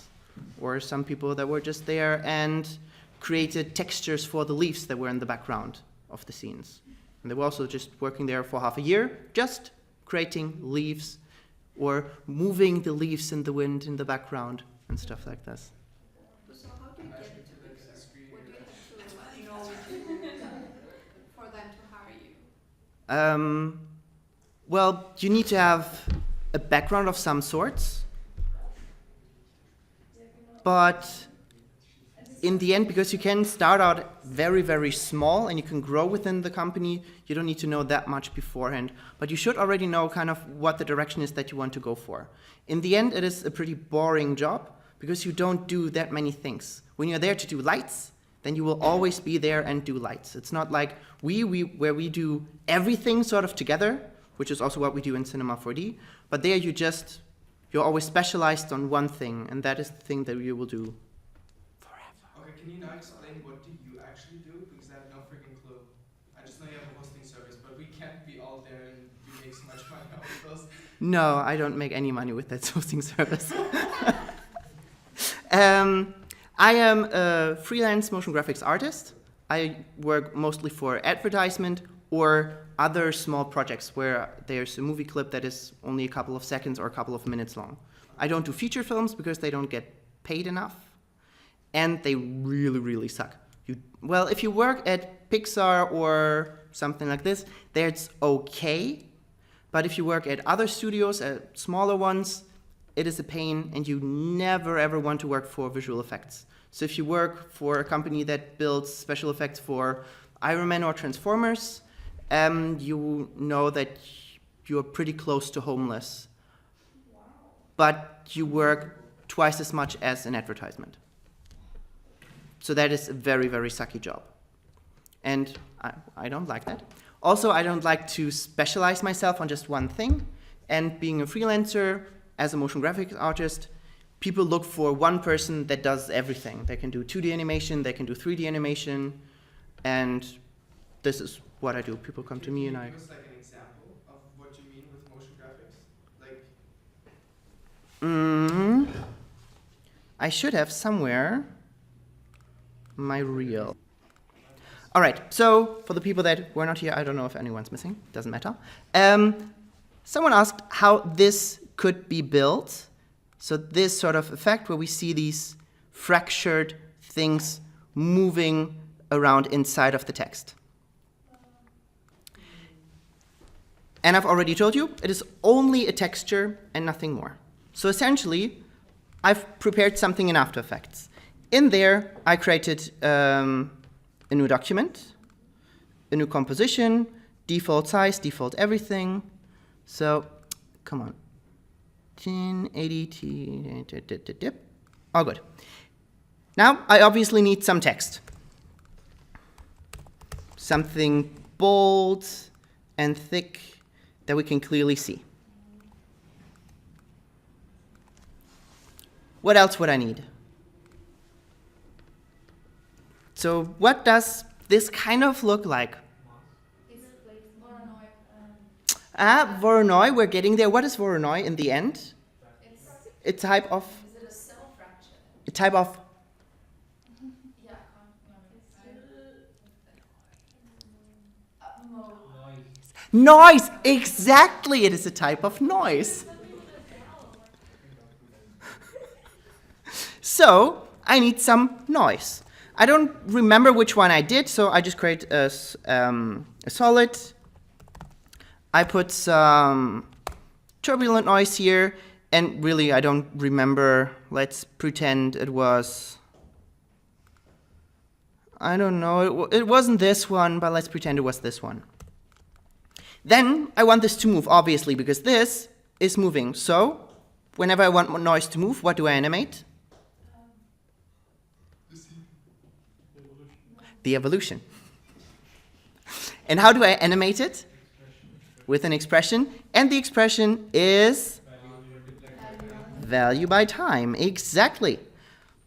Or some people that were just there and created textures for the leaves that were in the background of the scenes. And they were also just working there for half a year, just creating leaves or moving the leaves in the wind in the background and stuff like this. So how do you get Actually, to to like Pixar? screen What do here. you have to know for them to hire you? Well, you need to have a background of some sorts, but in the end, because you can start out very, very small and you can grow within the company, you don't need to know that much beforehand. But you should already know kind of what the direction is that you want to go for. In the end, it is a pretty boring job because you don't do that many things. When you're there to do lights, then you will always be there and do lights. It's not like where we do everything sort of together, which is also what we do in Cinema 4D. But there you're always specialized on one thing, and that is the thing that you will do forever. Okay, can you now explain what do you actually do? Because I have no freaking clue. I just know you have a hosting service, but we can't be all there and you make so much money off of those. No, I don't make any money with that hosting service. I am a freelance motion graphics artist. I work mostly for advertisement or other small projects where there's a movie clip that is only a couple of seconds or a couple of minutes long. I don't do feature films because they don't get paid enough, and they really, really suck. Well, if you work at Pixar or something like this, that's okay, but if you work at other studios, at smaller ones, it is a pain, and you never ever want to work for visual effects. So if you work for a company that builds special effects for Iron Man or Transformers, you know that you're pretty close to homeless. Wow. But you work twice as much as an advertisement. So that is a very, very sucky job. And I don't like that. Also, I don't like to specialize myself on just one thing. And being a freelancer, as a motion graphics artist, people look for one person that does everything. They can do 2D animation, they can do 3D animation, and this is what I do. People come to me and Can I... you give us like an example of what you mean with motion graphics? Like, I should have somewhere my reel. All right, so for the people that were not here, I don't know if anyone's missing, doesn't matter. Someone asked how this could be built. So this sort of effect where we see these fractured things moving around inside of the text. And I've already told you, it is only a texture and nothing more. So essentially, I've prepared something in After Effects. In there, I created a new document, a new composition, default size, default everything. So, come on. 1080, all good. Now, I obviously need some text. Something bold and thick that we can clearly see. What else would I need? So what does this kind of look like? It's like Voronoi. Voronoi, we're getting there. What is Voronoi in the end? It's A type of... is it a cell fracture? A type of... Yeah, Noise! Exactly! It is a type of noise. So, I need some noise. I don't remember which one I did, so I just create a solid. I put some turbulent noise here, and really I don't remember. Let's pretend it was... I don't know, it wasn't this one, but let's pretend it was this one. Then I want this to move, obviously, because this is moving. So, whenever I want noise to move, what do I animate? The evolution. And how do I animate it? With an expression. And the expression is value by time. Exactly.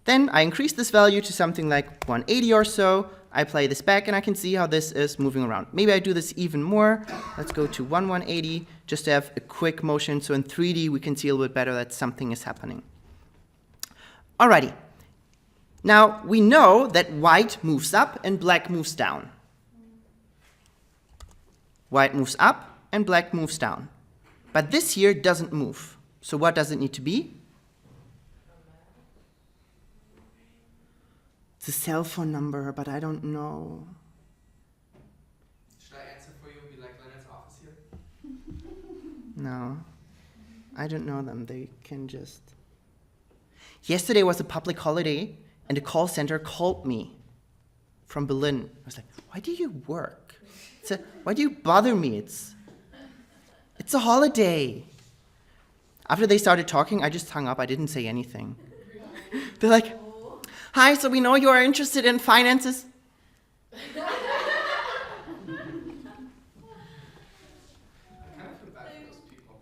Then I increase this value to something like 180 or so. I play this back and I can see how this is moving around. Maybe I do this even more. Let's go to 180 just to have a quick motion. So in 3D we can see a little bit better that something is happening. Alrighty. Now we know that white moves up and black moves down. White moves up and black moves down. But this here doesn't move. So what does it need to be? It's a cell phone number, but I don't know. should I answer for you and be like Leonard's office here? No. I don't know them. They can just... Yesterday was a public holiday, and the call center called me from Berlin. I was like, why do you work? Why do you bother me? It's a holiday. After they started talking, I just hung up. I didn't say anything. They're like, hi, so we know you are interested in finances. I kind of feel bad for those people.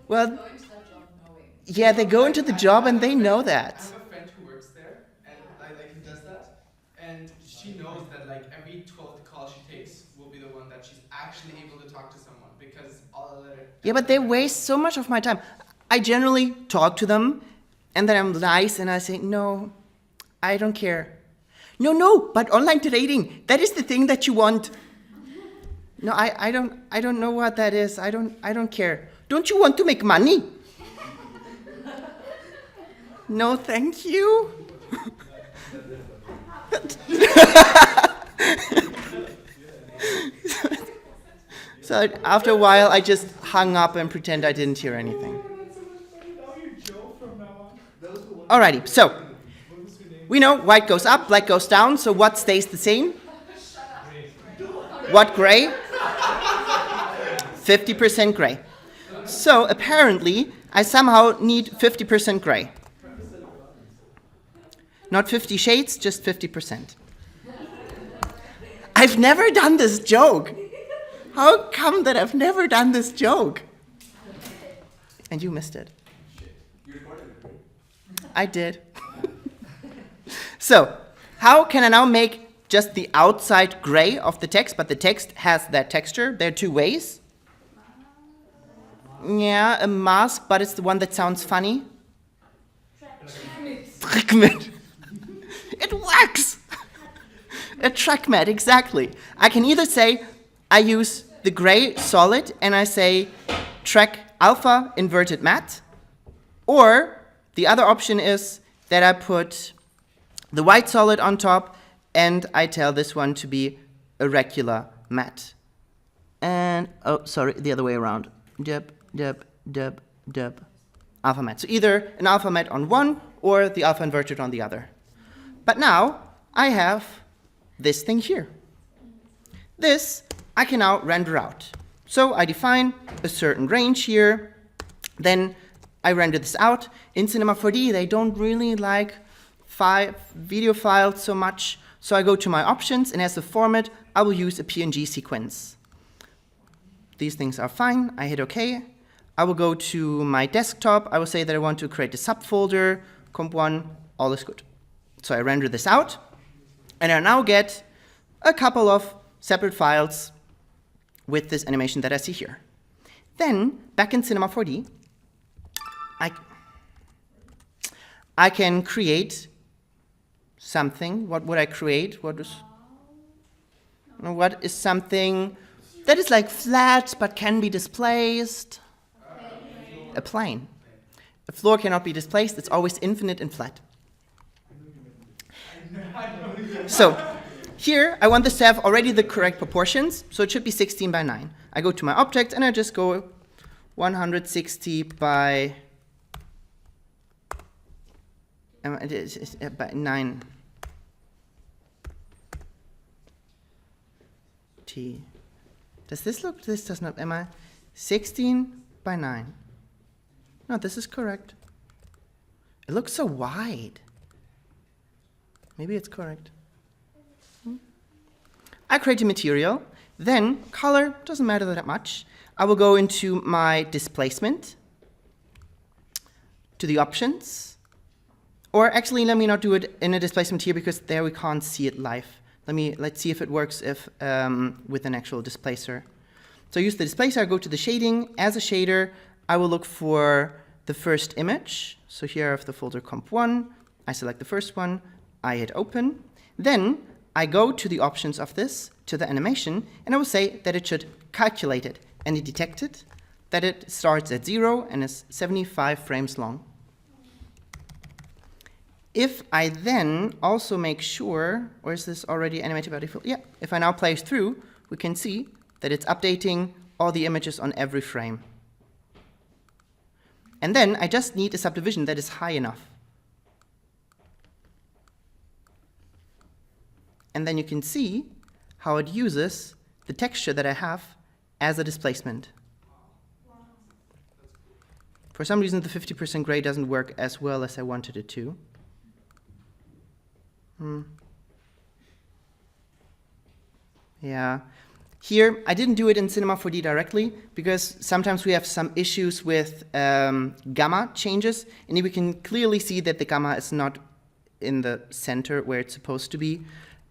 Well, Go into that job knowing. yeah, they go into the job and they know I that. have a friend who works there, and like he does that, and she knows that like every 12th call she takes will be the one that she's actually able to talk to someone, because all the other... Yeah, but they waste so much of my time. I generally talk to them, and then I'm nice, and I say, no, I don't care. No, but online trading, that is the thing that you want. No, I don't know what that is. I don't care. Don't you want to make money? No, thank you. So after a while, I just hung up and pretend I didn't hear anything. Alrighty, so we know white goes up, black goes down, so what stays the same? What gray? 50% gray. So apparently, I somehow need 50% gray. Not 50 shades, just 50%. I've never done this joke. How come that I've never done this joke? And you missed it. I did. So, how can I now make just the outside gray of the text, but the text has that texture? There are two ways. Yeah, a mask, but it's the one that sounds funny. Trackmat. It works! A track mat, exactly. I can either say I use the gray solid and I say track alpha inverted matte, or the other option is that I put the white solid on top and I tell this one to be a regular matte. And, oh, sorry, the other way around. Dub, dub, dub, dub. Alpha matte. So either an alpha matte on one or the alpha inverted on the other. But now I have this thing here. This I can now render out. So I define a certain range here, then I render this out. In Cinema 4D, they don't really like video files so much, so I go to my options, and as a format, I will use a PNG sequence. These things are fine. I hit OK. I will go to my desktop. I will say that I want to create a subfolder, comp1, all is good. So I render this out, and I now get a couple of separate files with this animation that I see here. Then, back in Cinema 4D, I can create something. What would I create? What is something that is like flat but can be displaced? A plane. A floor cannot be displaced. It's always infinite and flat. So here, I want this to have already the correct proportions, so it should be 16 by 9. I go to my object, and I just go 160 by 9 t. Does this look? This does not. Am I 16 by 9? No, this is correct. It looks so wide. Maybe it's correct. I create a material, then color doesn't matter that much. I will go into my displacement, to the options, or actually let me not do it in a displacement here because there we can't see it live. Let's see if it works with an actual displacer. So I use the displacer, I go to the shading. As a shader, I will look for the first image. So here I have the folder comp1, I select the first one, I hit open. Then I go to the options of this, to the animation, and I will say that it should calculate it. And it detected that it starts at 0 and is 75 frames long. If I then also make sure, or is this already animated by default? Yeah, if I now play through, we can see that it's updating all the images on every frame. And then I just need a subdivision that is high enough. And then you can see how it uses the texture that I have as a displacement. For some reason, the 50% gray doesn't work as well as I wanted it to. Yeah. Here, I didn't do it in Cinema 4D directly, because sometimes we have some issues with gamma changes, and we can clearly see that the gamma is not in the center where it's supposed to be.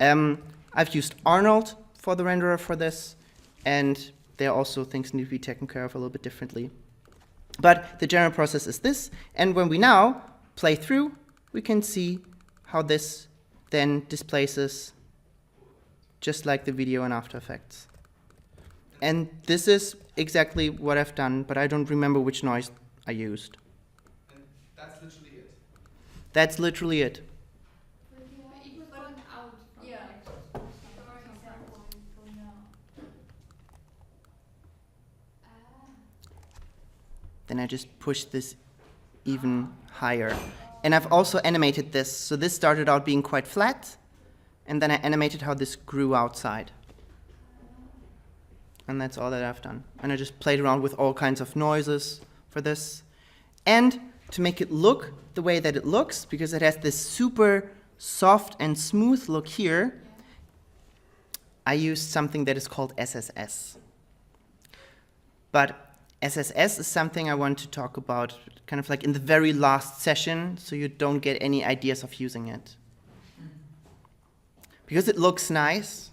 I've used Arnold for the renderer for this, and there are also things need to be taken care of a little bit differently. But the general process is this, and when we now play through, we can see how this then displaces just like the video in After Effects. And this is exactly what I've done, but I don't remember which noise I used. And that's literally it. That's literally it. It was going out from Yeah. the exhaust. For example, going out. Then I just push this even higher. And I've also animated this. So this started out being quite flat, and then I animated how this grew outside. And that's all that I've done. And I just played around with all kinds of noises for this. And to make it look the way that it looks, because it has this super soft and smooth look here, I used something that is called SSS. But SSS is something I want to talk about kind of like in the very last session, so you don't get any ideas of using it. Because it looks nice,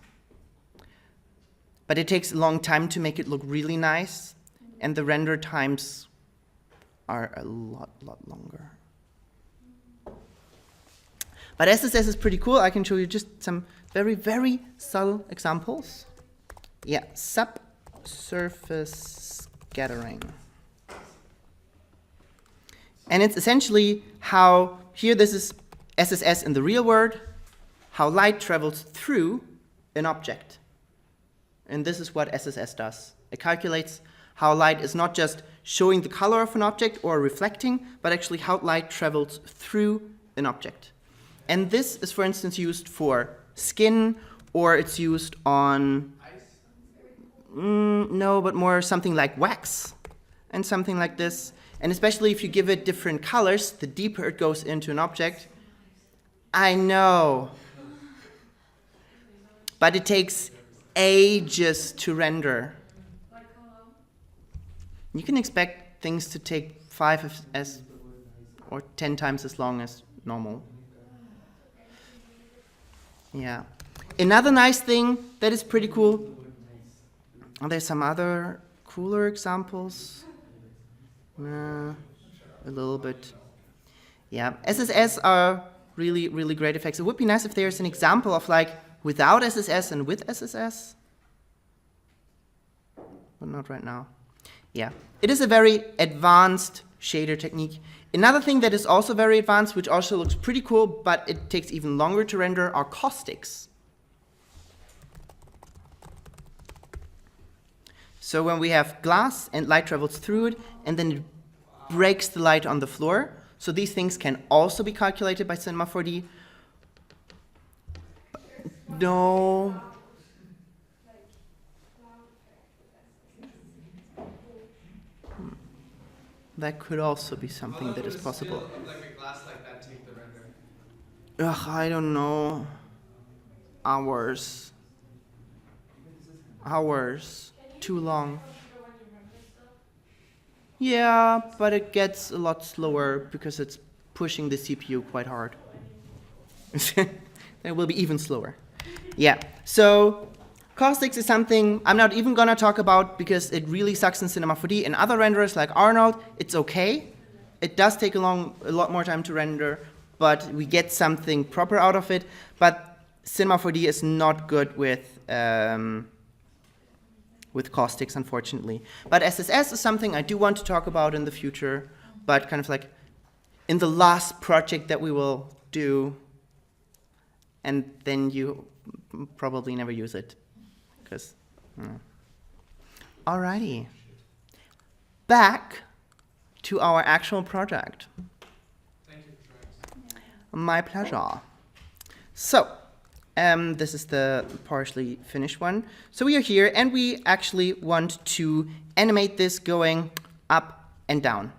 but it takes a long time to make it look really nice, and the render times are a lot longer. But SSS is pretty cool. I can show you just some very subtle examples. Yeah, subsurface scattering. And it's essentially how, here this is SSS in the real world, how light travels through an object. And this is what SSS does. It calculates how light is not just showing the color of an object or reflecting, but actually how light travels through an object. And this is, for instance, used for skin, or it's used on, no, but more something like wax and something like this. And especially if you give it different colors, the deeper it goes into an object. I know. But it takes ages to render. Like how long? You can expect things to take 5 as or 10 times as long as normal. Yeah. Another nice thing that is pretty cool, there's some other cooler examples. A little bit. Yeah, SSS are really great effects. It would be nice if there's an example of like without SSS and with SSS. But not right now. Yeah, it is a very advanced shader technique. Another thing that is also very advanced, which also looks pretty cool, but it takes even longer to render, are caustics. So when we have glass and light travels through it, and then it breaks the light on the floor. So these things can also be calculated by Cinema 4D. No. That could also be something that is possible. How long would a still of like a glass like that take the render? Ugh, I don't know. Hours. Too long. Yeah, but it gets a lot slower because it's pushing the CPU quite hard. It will be even slower. Yeah, so caustics is something I'm not even gonna talk about because it really sucks in Cinema 4D. In other renderers like Arnold, it's okay. It does take a lot more time to render, but we get something proper out of it. But Cinema 4D is not good with caustics, unfortunately. But SSS is something I do want to talk about in the future, but kind of like in the last project that we will do, and then you probably never use it, because, Alrighty. Back to our actual project. Thank you for joining us. My pleasure. So, this is the partially finished one. So we are here, and we actually want to animate this going up and down.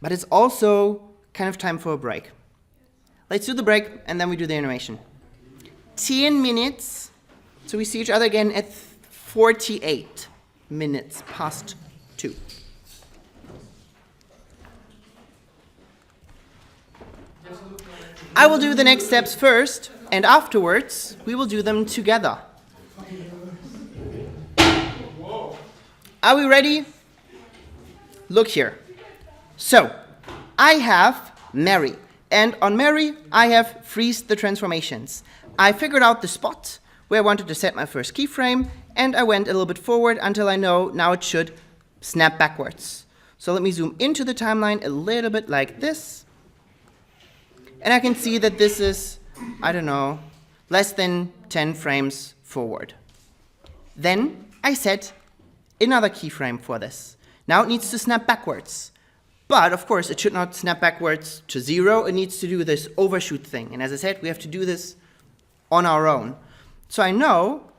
But it's also kind of time for a break. Let's do the break, and then we do the animation. 10 minutes. So we see each other again at 48 minutes past 2. I will do the next steps first, and afterwards we will do them together. Are we ready? Look here. So, I have Mary, and on Mary I have freeze the transformations. I figured out the spot where I wanted to set my first keyframe, and I went a little bit forward until I know now it should snap backwards. So let me zoom into the timeline a little bit like this. And I can see that this is, I don't know, less than 10 frames forward. Then I set another keyframe for this. Now it needs to snap backwards. But of course, it should not snap backwards to 0. It needs to do this overshoot thing. And as I said, we have to do this on our own. So I know,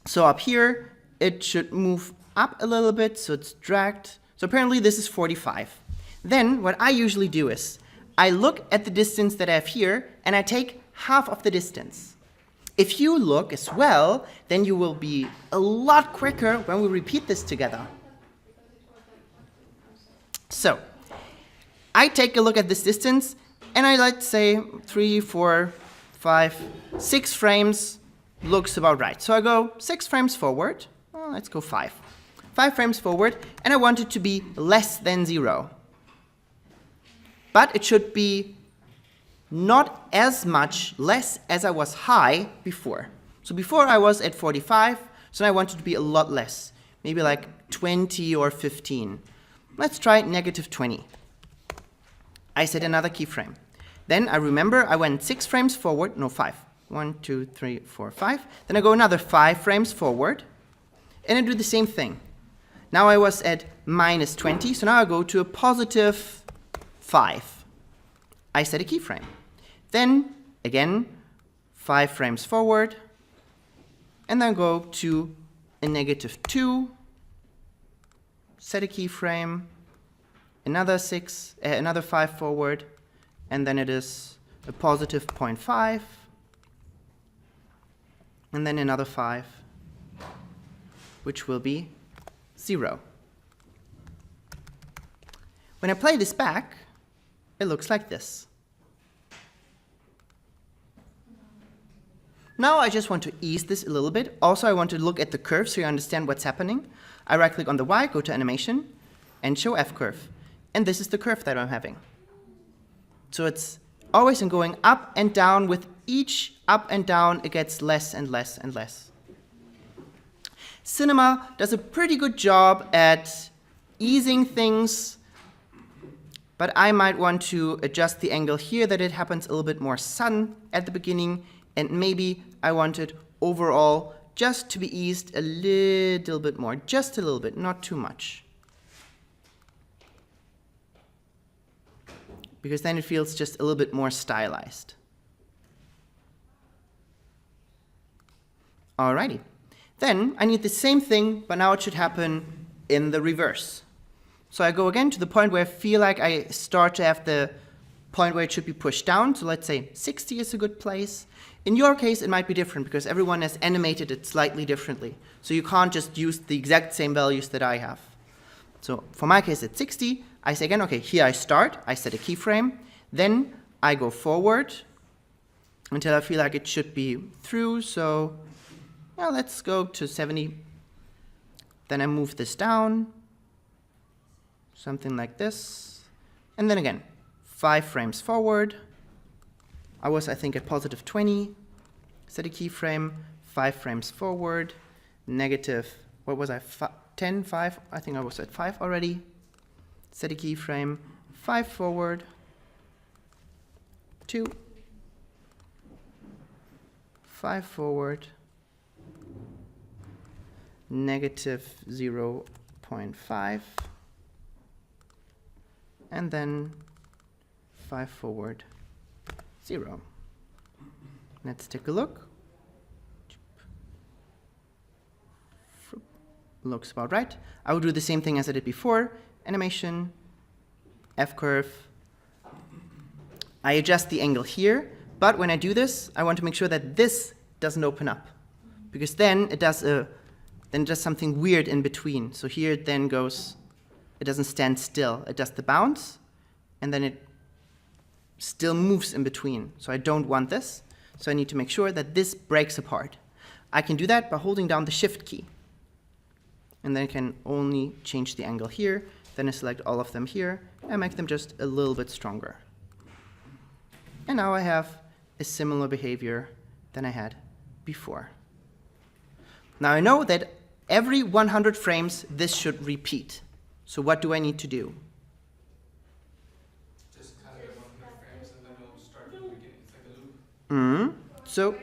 so up here, it should move up a little bit, so it's dragged. So apparently this is 45. Then what I usually do is, I look at the distance that I have here, and I take half of the distance. If you look as well, then you will be a lot quicker when we repeat this together. So, I take a look at this distance, and I let's say 3, 4, 5, 6 frames looks about right. So I go 6 frames forward, well, let's go 5. 5 frames forward, and I want it to be less than 0. But it should be not as much less as I was high before. So before I was at 45, so now I want it to be a lot less, maybe like 20 or 15. Let's try negative 20. I set another keyframe. Then I remember I went 6 frames forward, no 5. 1, 2, 3, 4, 5. Then I go another 5 frames forward, and I do the same thing. Now I was at minus 20, so now I go to a positive 5. I set a keyframe. Then, again, 5 frames forward, and then go to a negative 2, set a keyframe, another 5 forward, and then it is a positive 0.5, and then another 5, which will be 0. When I play this back, it looks like this. Now I just want to ease this a little bit. Also, I want to look at the curve so you understand what's happening. I right-click on the Y, go to Animation, and show F-curve. And this is the curve that I'm having. So it's always in going up and down. With each up and down, it gets less and less and less. Cinema does a pretty good job at easing things, but I might want to adjust the angle here that it happens a little bit more sudden at the beginning, and maybe I want it overall just to be eased a little bit more, just a little bit, not too much. Because then it feels just a little bit more stylized. Alrighty. Then I need the same thing, but now it should happen in the reverse. So I go again to the point where I feel like I start to have the point where it should be pushed down. So let's say 60 is a good place. In your case, it might be different because everyone has animated it slightly differently. So you can't just use the exact same values that I have. So for my case, at 60, I say again, okay, here I start. I set a keyframe. Then I go forward until I feel like it should be through. So yeah, let's go to 70. Then I move this down, something like this. And then again, 5 frames forward. I was, I think, at positive 20. Set a keyframe, 5 frames forward, negative, what was I, 10, 5? I think I was at 5 already. Set a keyframe, 5 forward, 2, 5 forward, negative 0.5, and then 5 forward, 0. Let's take a look. Looks about right. I will do the same thing as I did before. Animation, F-curve. I adjust the angle here, but when I do this, I want to make sure that this doesn't open up, because then it does something weird in between. So here it then goes, it doesn't stand still. It does the bounce, and then it still moves in between. So I don't want this. So I need to make sure that this breaks apart. I can do that by holding down the Shift key. And then I can only change the angle here. Then I select all of them here and make them just a little bit stronger. And now I have a similar behavior than I had before. Now I know that every 100 frames this should repeat. So what do I need to do? Just kind of get 100 frames and then it'll start from the beginning. It's like a loop. So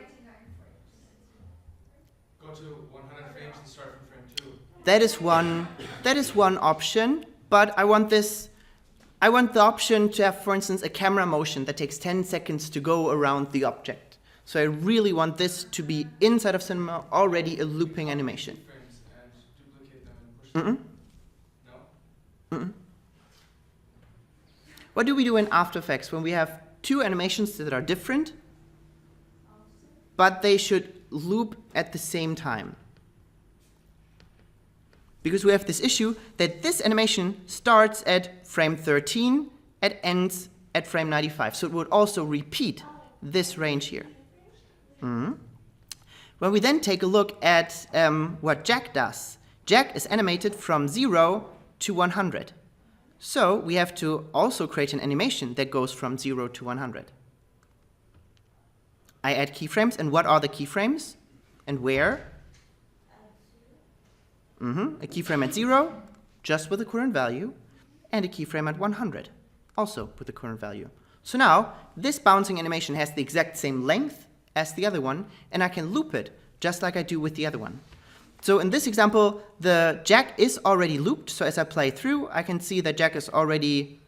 Go to 100 frames and start from frame 2. that is one option, but I want the option to have, for instance, a camera motion that takes 10 seconds to go around the object. So I really want this to be inside of Cinema already a looping animation. Frames and duplicate them and push them. No? What do we do in After Effects when we have two animations that are different, but they should loop at the same time? Because we have this issue that this animation starts at frame 13 and ends at frame 95. So it would also repeat this range here. When we then take a look at what Jack does, Jack is animated from 0 to 100. So we have to also create an animation that goes from 0 to 100. I add keyframes, and what are the keyframes? And where? A keyframe at 0, just with the current value, and a keyframe at 100, also with the current value. So now, this bouncing animation has the exact same length as the other one, and I can loop it, just like I do with the other one. So in this example, the Jack is already looped, so as I play through, I can see that Jack is already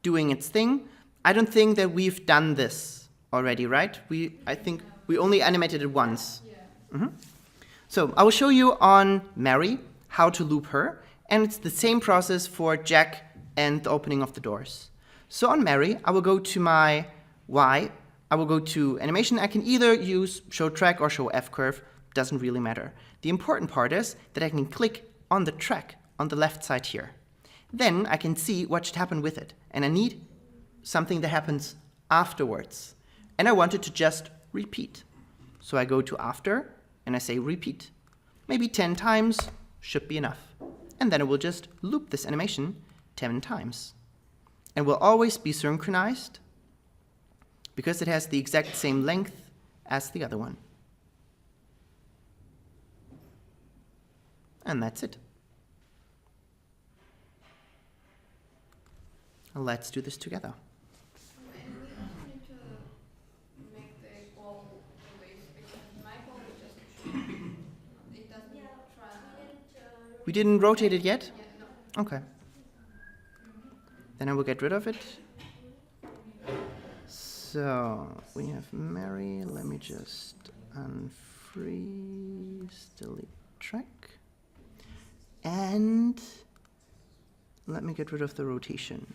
doing its thing. I don't think that we've done this already, right? I think we only animated it once. So I will show you on Mary how to loop her, and it's the same process for Jack and the opening of the doors. So on Mary, I will go to my Y, I will go to animation. I can either use show track or show F curve, doesn't really matter. The important part is that I can click on the track on the left side here. Then I can see what should happen with it, and I need something that happens afterwards. And I want it to just repeat. So I go to After, and I say repeat. Maybe 10 times should be enough. And then it will just loop this animation 10 times. And will always be synchronized because it has the exact same length as the other one. And that's it. Let's do this together. And we also need to make the goal always, because my goal is just to show. It doesn't travel. We didn't rotate it yet? Yeah, no. Okay. Then I will get rid of it. So we have Mary. Let me just unfreeze, delete track. And let me get rid of the rotation.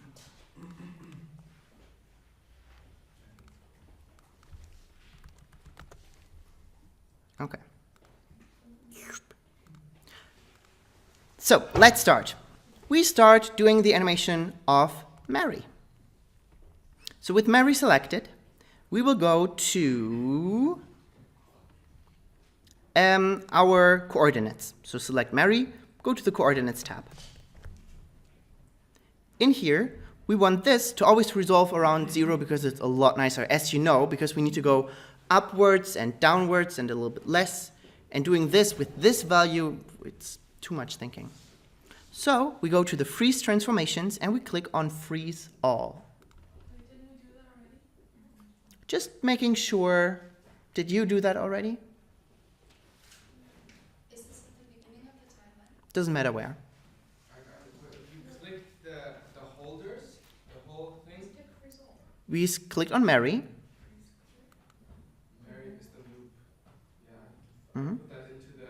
Okay. So let's start. We start doing the animation of Mary. So with Mary selected, we will go to our coordinates. So select Mary, go to the coordinates tab. In here, we want this to always resolve around 0 because it's a lot nicer, as you know, because we need to go upwards and downwards and a little bit less. And doing this with this value, it's too much thinking. So we go to the freeze transformations and we click on freeze all. Didn't we do that already? Just making sure, did you do that already? Is this at the beginning of the timeline? Doesn't matter where. If you click the holders, the whole thing, We clicked on Mary. Mary is the loop. Yeah. Mhm. Put that into the.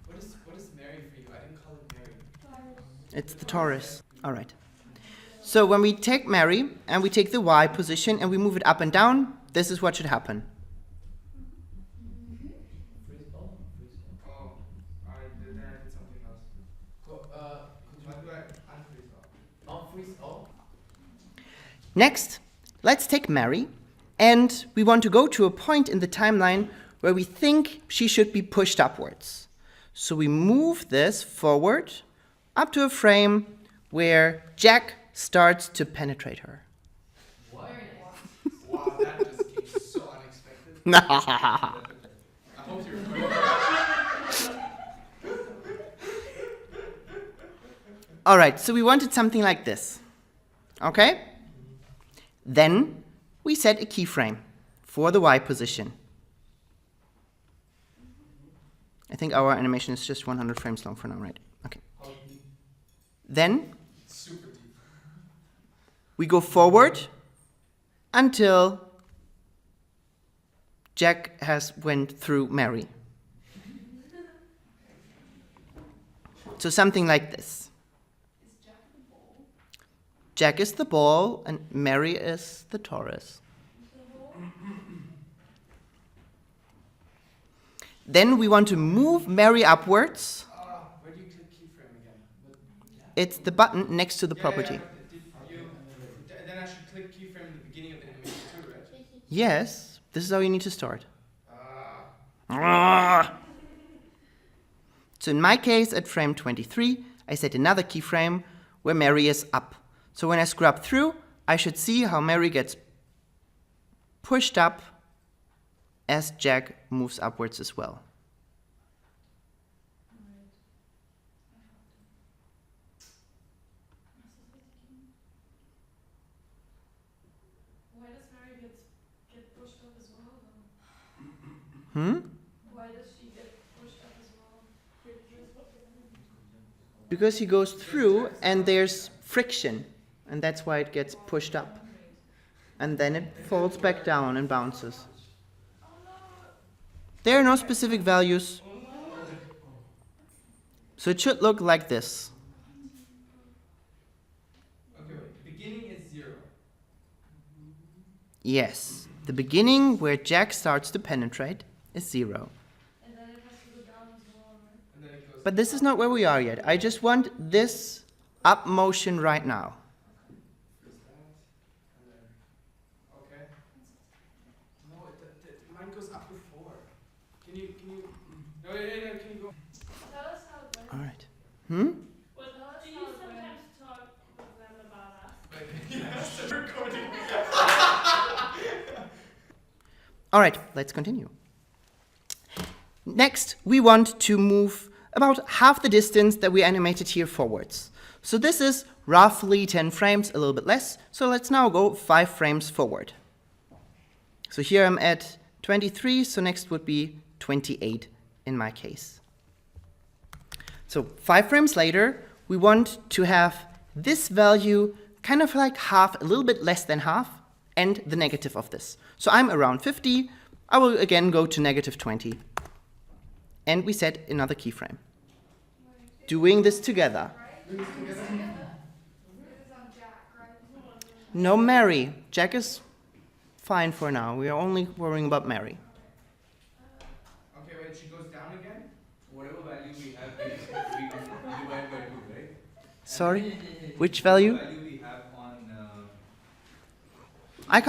What is Mary for you? I didn't call it Mary. It's the torus. All right. So when we take Mary and we take the Y position and we move it up and down, this is what should happen. Oh, then I did something else. How do I unfreeze all? Unfreeze all? Next, let's take Mary and we want to go to a point in the timeline where we think she should be pushed upwards. So we move this forward up to a frame where Jack starts to penetrate her. Why? Wow, that just came so unexpected. I hope you're recording. All right, so we wanted something like this. Okay? Then we set a keyframe for the Y position. I think our animation is just 100 frames long for now, right? Okay. Then Super deep. we go forward until Jack has went through Mary. So something like this. Is Jack the ball? Jack is the ball and Mary is the Taurus. Then we want to move Mary upwards. Where do you click keyframe again? It's the button next to the property. Yeah, but then I should click keyframe in the beginning of the animation too, right? Yes, this is how you need to start. Ah. So in my case, at frame 23, I set another keyframe where Mary is up. So when I scrub through, I should see how Mary gets pushed up as Jack moves upwards as well. Why does Mary get pushed up as well, though? Why does she get pushed up as well? Because he goes through and there's friction, and that's why it gets pushed up. And then it falls back down and bounces. There are no specific values. So it should look like this. Okay, wait. Beginning is 0. Yes, the beginning where Jack starts to penetrate is 0. And then it has to go down as well, right? And then it goes. But this is not where we are yet. I just want this up motion right now. Is that? And then. Okay. No, mine goes up before. Can you? No, can you go? Tell us how it went. All right. Well, do you sometimes talk with them about us? Yes, recording. All right, let's continue. Next, we want to move about half the distance that we animated here forwards. So this is roughly 10 frames, a little bit less. So let's now go 5 frames forward. So here I'm at 23, so next would be 28 in my case. So 5 frames later, we want to have this value kind of like half, a little bit less than half, and the negative of this. So I'm around 50. I will again go to negative 20. And we set another keyframe. Doing this together. It is on Jack, right? No Mary. Jack is fine for now. We are only worrying about Mary. Okay, wait. She goes down again. Whatever value we have, we divide by 2, right? Sorry? Which value? Value we have on. I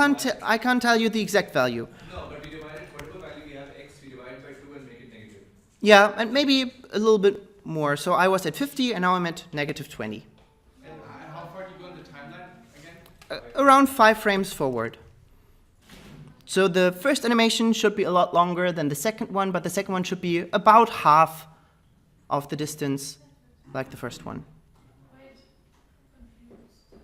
can't tell you the exact value. No, but we divide it, whatever value we have x, we divide by 2 and make it negative. Yeah, and maybe a little bit more. So I was at 50 and now I'm at negative 20. And how far do you go in the timeline again? Around 5 frames forward. So the first animation should be a lot longer than the second one, but the second one should be about half of the distance like the first one. Wait, I'm confused.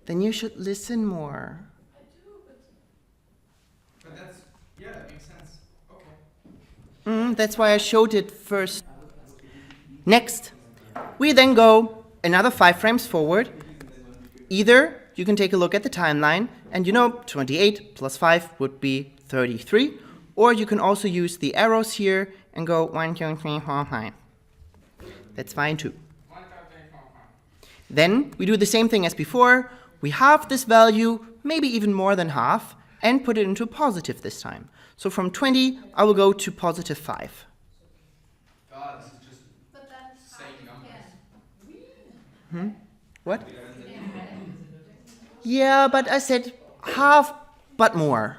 Then you should listen more. I do, but But that's that makes sense. Okay. That's why I showed it first. Next, we then go another 5 frames forward. Either you can take a look at the timeline, and 28 plus 5 would be 33, or you can also use the arrows here and go 1, 2, 3, 4, 5. That's fine too. 1, 2, 3, 4, 5. Then we do the same thing as before. We halve this value, maybe even more than half, and put it into positive this time. So from 20, I will go to positive 5. God, this is just But then saying numbers. What? Yeah, but I said half, but more.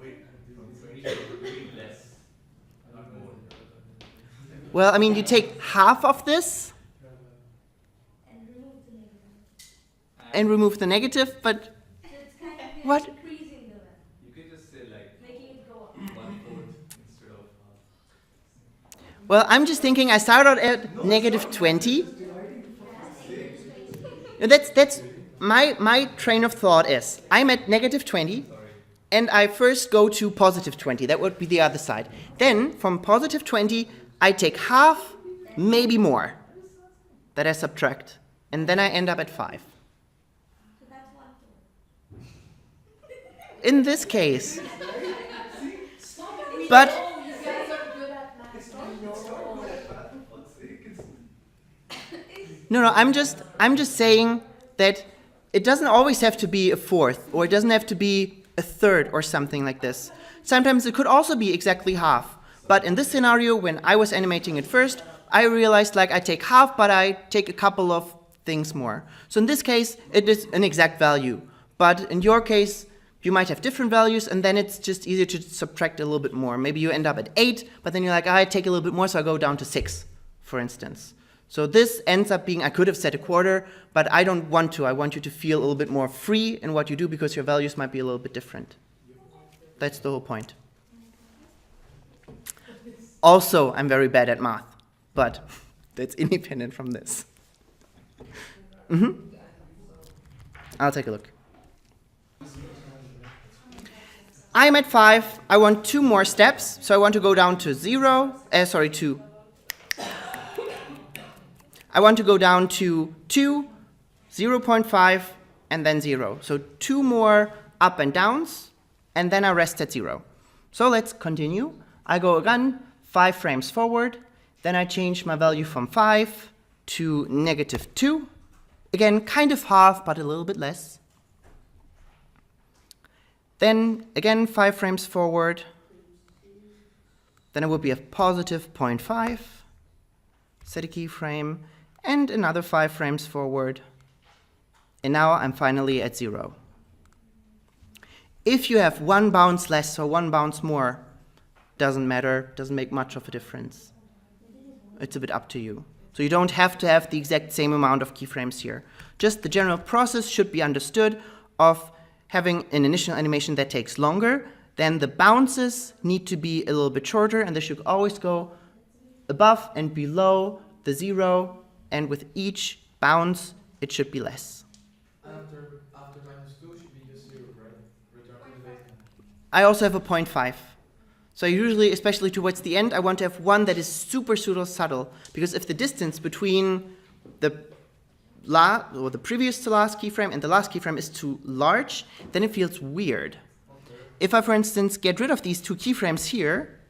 Wait, from 20 to 20 less, not more. Well, I mean, you take half of this, and remove the negative, but So it's kind of what? increasing the value, You can just say like making it go up. 1/4 instead of half. Well, I'm just thinking I start out at negative 20. That's my train of thought is I'm at negative 20 and I first go to positive 20. That would be the other side. Then from positive 20, I take half, maybe more, that I subtract. And then I end up at 5. So that's 1/4. In this case. But You guys are good at math. no, I'm just saying that it doesn't always have to be a fourth, or it doesn't have to be a third or something like this. Sometimes it could also be exactly half. But in this scenario, when I was animating it first, I realized like I take half, but I take a couple of things more. So in this case, it is an exact value. But in your case, you might have different values, and then it's just easier to subtract a little bit more. Maybe you end up at 8, but then you're like, I take a little bit more, so I go down to 6, for instance. So this ends up being, I could have said a quarter, but I don't want to. I want you to feel a little bit more free in what you do because your values might be a little bit different. That's the whole point. Also, I'm very bad at math, but that's independent from this. I'll take a look. I'm at 5. I want 2 more steps, so I want to go down to 2. I want to go down to 2, 0.5, and then 0. So 2 more up and downs, and then I rest at 0. So let's continue. I go again 5 frames forward, then I change my value from 5 to negative 2. Again, kind of half, but a little bit less. Then again 5 frames forward, then it will be a positive 0.5, set a keyframe, and another 5 frames forward. And now I'm finally at 0. If you have 1 bounce less or 1 bounce more, doesn't matter, doesn't make much of a difference. It's a bit up to you. So you don't have to have the exact same amount of keyframes here. Just the general process should be understood of having an initial animation that takes longer. Then the bounces need to be a little bit shorter, and they should always go above and below the 0, and with each bounce, it should be less. After -2 should be just 0, right? Return to the baseline. I also have a 0.5. So usually, especially towards the end, I want to have one that is super subtle, because if the distance between the previous to last keyframe and the last keyframe is too large, then it feels weird. If I, for instance, get rid of these 2 keyframes here,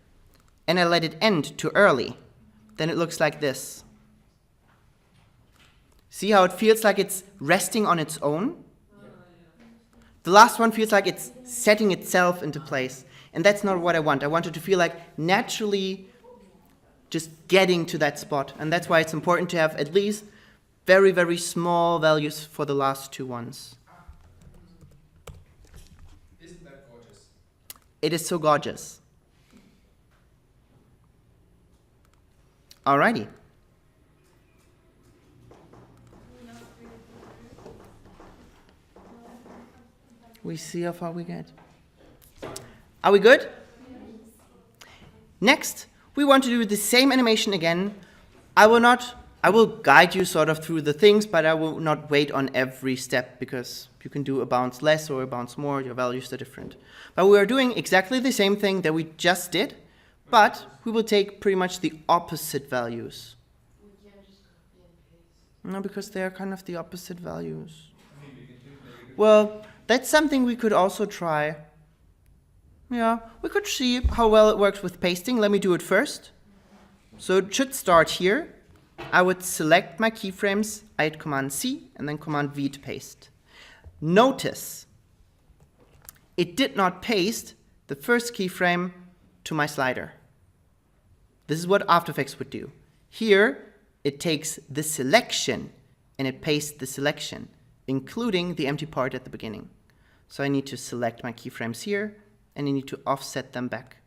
and I let it end too early, then it looks like this. See how it feels like it's resting on its own? The last one feels like it's setting itself into place. And that's not what I want. I want it to feel like naturally just getting to that spot. And that's why it's important to have at least very, very small values for the last 2 ones. Isn't that gorgeous? It is so gorgeous. Alrighty. We see how far we get. Are we good? Next, we want to do the same animation again. I will guide you sort of through the things, but I will not wait on every step because you can do a bounce less or a bounce more, your values are different. But we are doing exactly the same thing that we just did, but we will take pretty much the opposite values. We can't just copy and paste. No, because they are kind of the opposite values. Well, that's something we could also try. Yeah, we could see how well it works with pasting. Let me do it first. So it should start here. I would select my keyframes. I hit Command C and then Command V to paste. Notice it did not paste the first keyframe to my slider. This is what After Effects would do. Here, it takes the selection and it pastes the selection, including the empty part at the beginning. So I need to select my keyframes here, and I need to offset them back.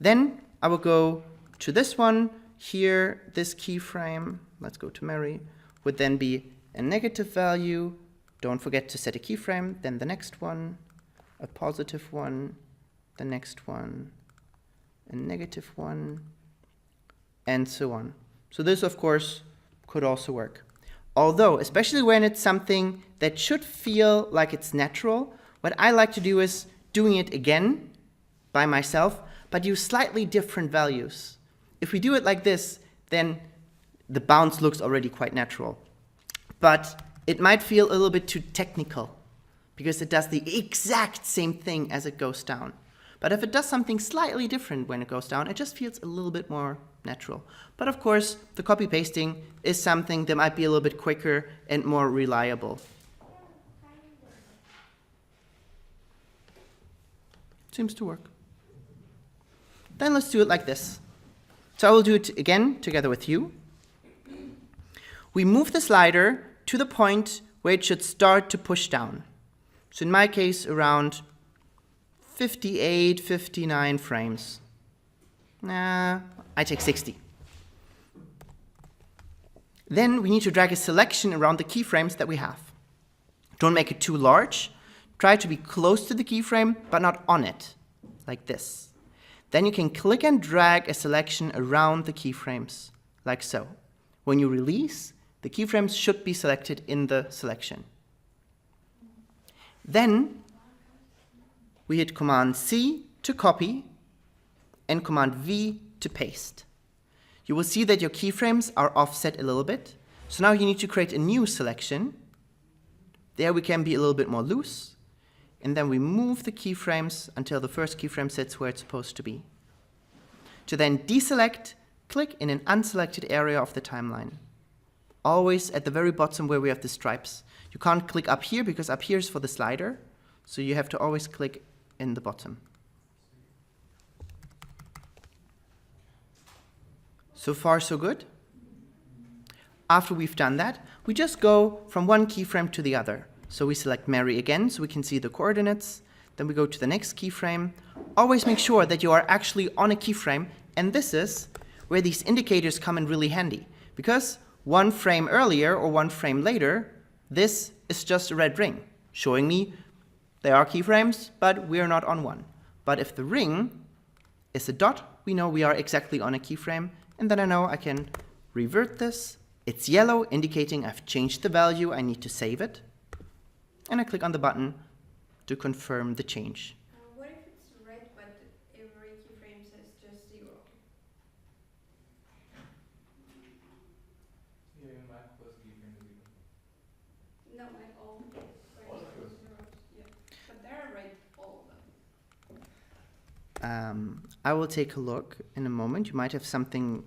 Then I will go to this one. Here, this keyframe, let's go to Mary, would then be a negative value Don't forget to set a keyframe, then the next one, a positive one, the next one, a negative one, and so on. So this, of course, could also work. Although, especially when it's something that should feel like it's natural, what I like to do is doing it again by myself, but use slightly different values. If we do it like this, then the bounce looks already quite natural. But it might feel a little bit too technical, because it does the exact same thing as it goes down. But if it does something slightly different when it goes down, it just feels a little bit more natural. But of course, the copy pasting is something that might be a little bit quicker and more reliable. Seems to work. Then let's do it like this. So I will do it again together with you. We move the slider to the point where it should start to push down. So in my case, around 58, 59 frames. Nah, I take 60. Then we need to drag a selection around the keyframes that we have. Don't make it too large. Try to be close to the keyframe, but not on it, like this. Then you can click and drag a selection around the keyframes, like so. When you release, the keyframes should be selected in the selection. Then we hit Command C to copy and Command V to paste. You will see that your keyframes are offset a little bit. So now you need to create a new selection. There we can be a little bit more loose. And then we move the keyframes until the first keyframe sits where it's supposed to be. To then deselect, click in an unselected area of the timeline. Always at the very bottom where we have the stripes. You can't click up here because up here is for the slider. So you have to always click in the bottom. So far, so good. After we've done that, we just go from one keyframe to the other. So we select Mary again so we can see the coordinates. Then we go to the next keyframe. Always make sure that you are actually on a keyframe, and this is where these indicators come in really handy. Because one frame earlier or one frame later, this is just a red ring, showing me there are keyframes, but we're not on one. But if the ring is a dot, we know we are exactly on a keyframe, and then I know I can revert this. It's yellow, indicating I've changed the value, I need to save it. And I click on the button to confirm the change. What if it's red, but every keyframe says just 0? Yeah, in my first keyframe is 0. No, like all All frames of are yours? zeros. Yeah, but they're red, all of them. I will take a look in a moment. You might have something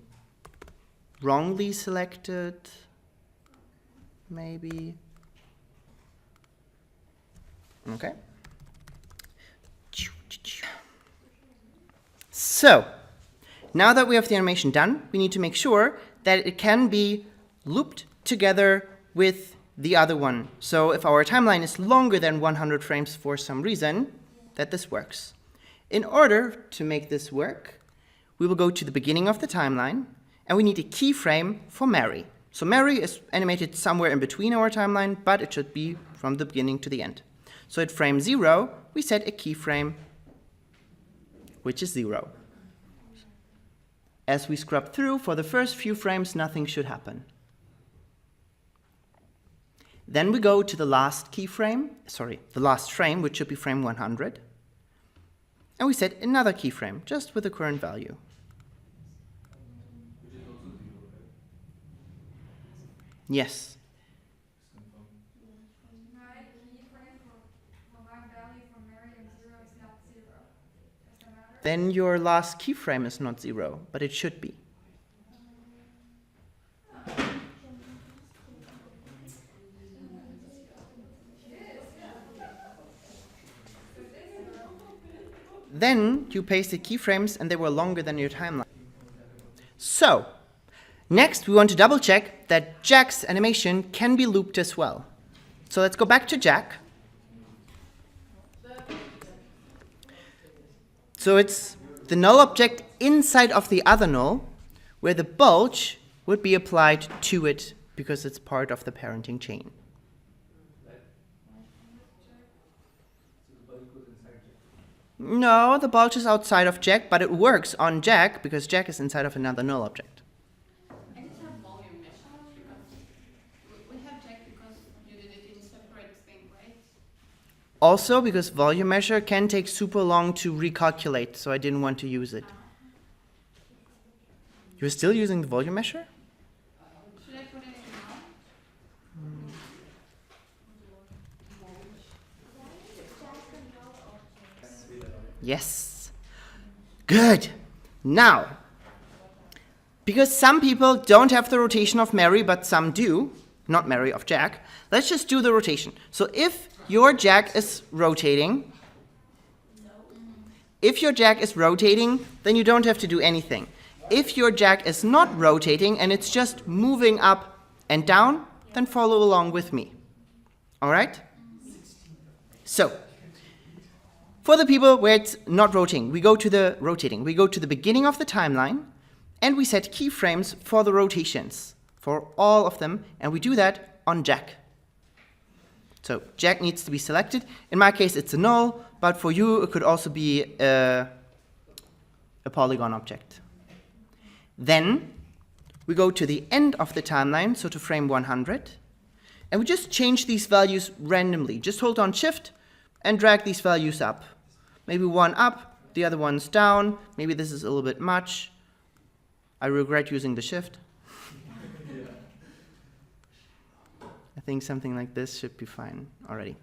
wrongly selected, maybe. Okay. So, now that we have the animation done, we need to make sure that it can be looped together with the other one. So if our timeline is longer than 100 frames for some reason, that this works. In order to make this work, we will go to the beginning of the timeline, and we need a keyframe for Mary. So Mary is animated somewhere in between our timeline, but it should be from the beginning to the end. So at frame 0, we set a keyframe, which is 0. As we scrub through, for the first few frames, nothing should happen. Then we go to the last keyframe, the last frame, which should be frame 100. And we set another keyframe, just with the current value. Which is also 0, right? Yes. It's confirmed. My keyframe for my value for Mary and 0 is not 0. Does that matter? Then your last keyframe is not 0, but it should be. Then you paste the keyframes and they were longer than your timeline. So, next we want to double check that Jack's animation can be looped as well. So let's go back to Jack. So it's the null object inside of the other null, where the bulge would be applied to it because it's part of the parenting chain. No, the bulge is outside of Jack, but it works on Jack because Jack is inside of another null object. I just have volume measure because we have Jack because you did it in separate thing, right? Also, because volume measure can take super long to recalculate, so I didn't want to use it. You're still using the volume measure? Should I put it in now? Yes. Good. Now, because some people don't have the rotation of Mary, but some do, not Mary, of Jack, let's just do the rotation. So if your Jack is rotating, then you don't have to do anything. If your Jack is not rotating and it's just moving up and down, then follow along with me. All right? So, for the people where it's not rotating, we go to the beginning of the timeline, and we set keyframes for the rotations, for all of them, and we do that on Jack. So Jack needs to be selected. In my case, it's a null, but for you, it could also be a polygon object. Then we go to the end of the timeline, so to frame 100, and we just change these values randomly. Just hold on Shift and drag these values up. Maybe one up, the other one's down. Maybe this is a little bit much. I regret using the Shift. I think something like this should be fine already.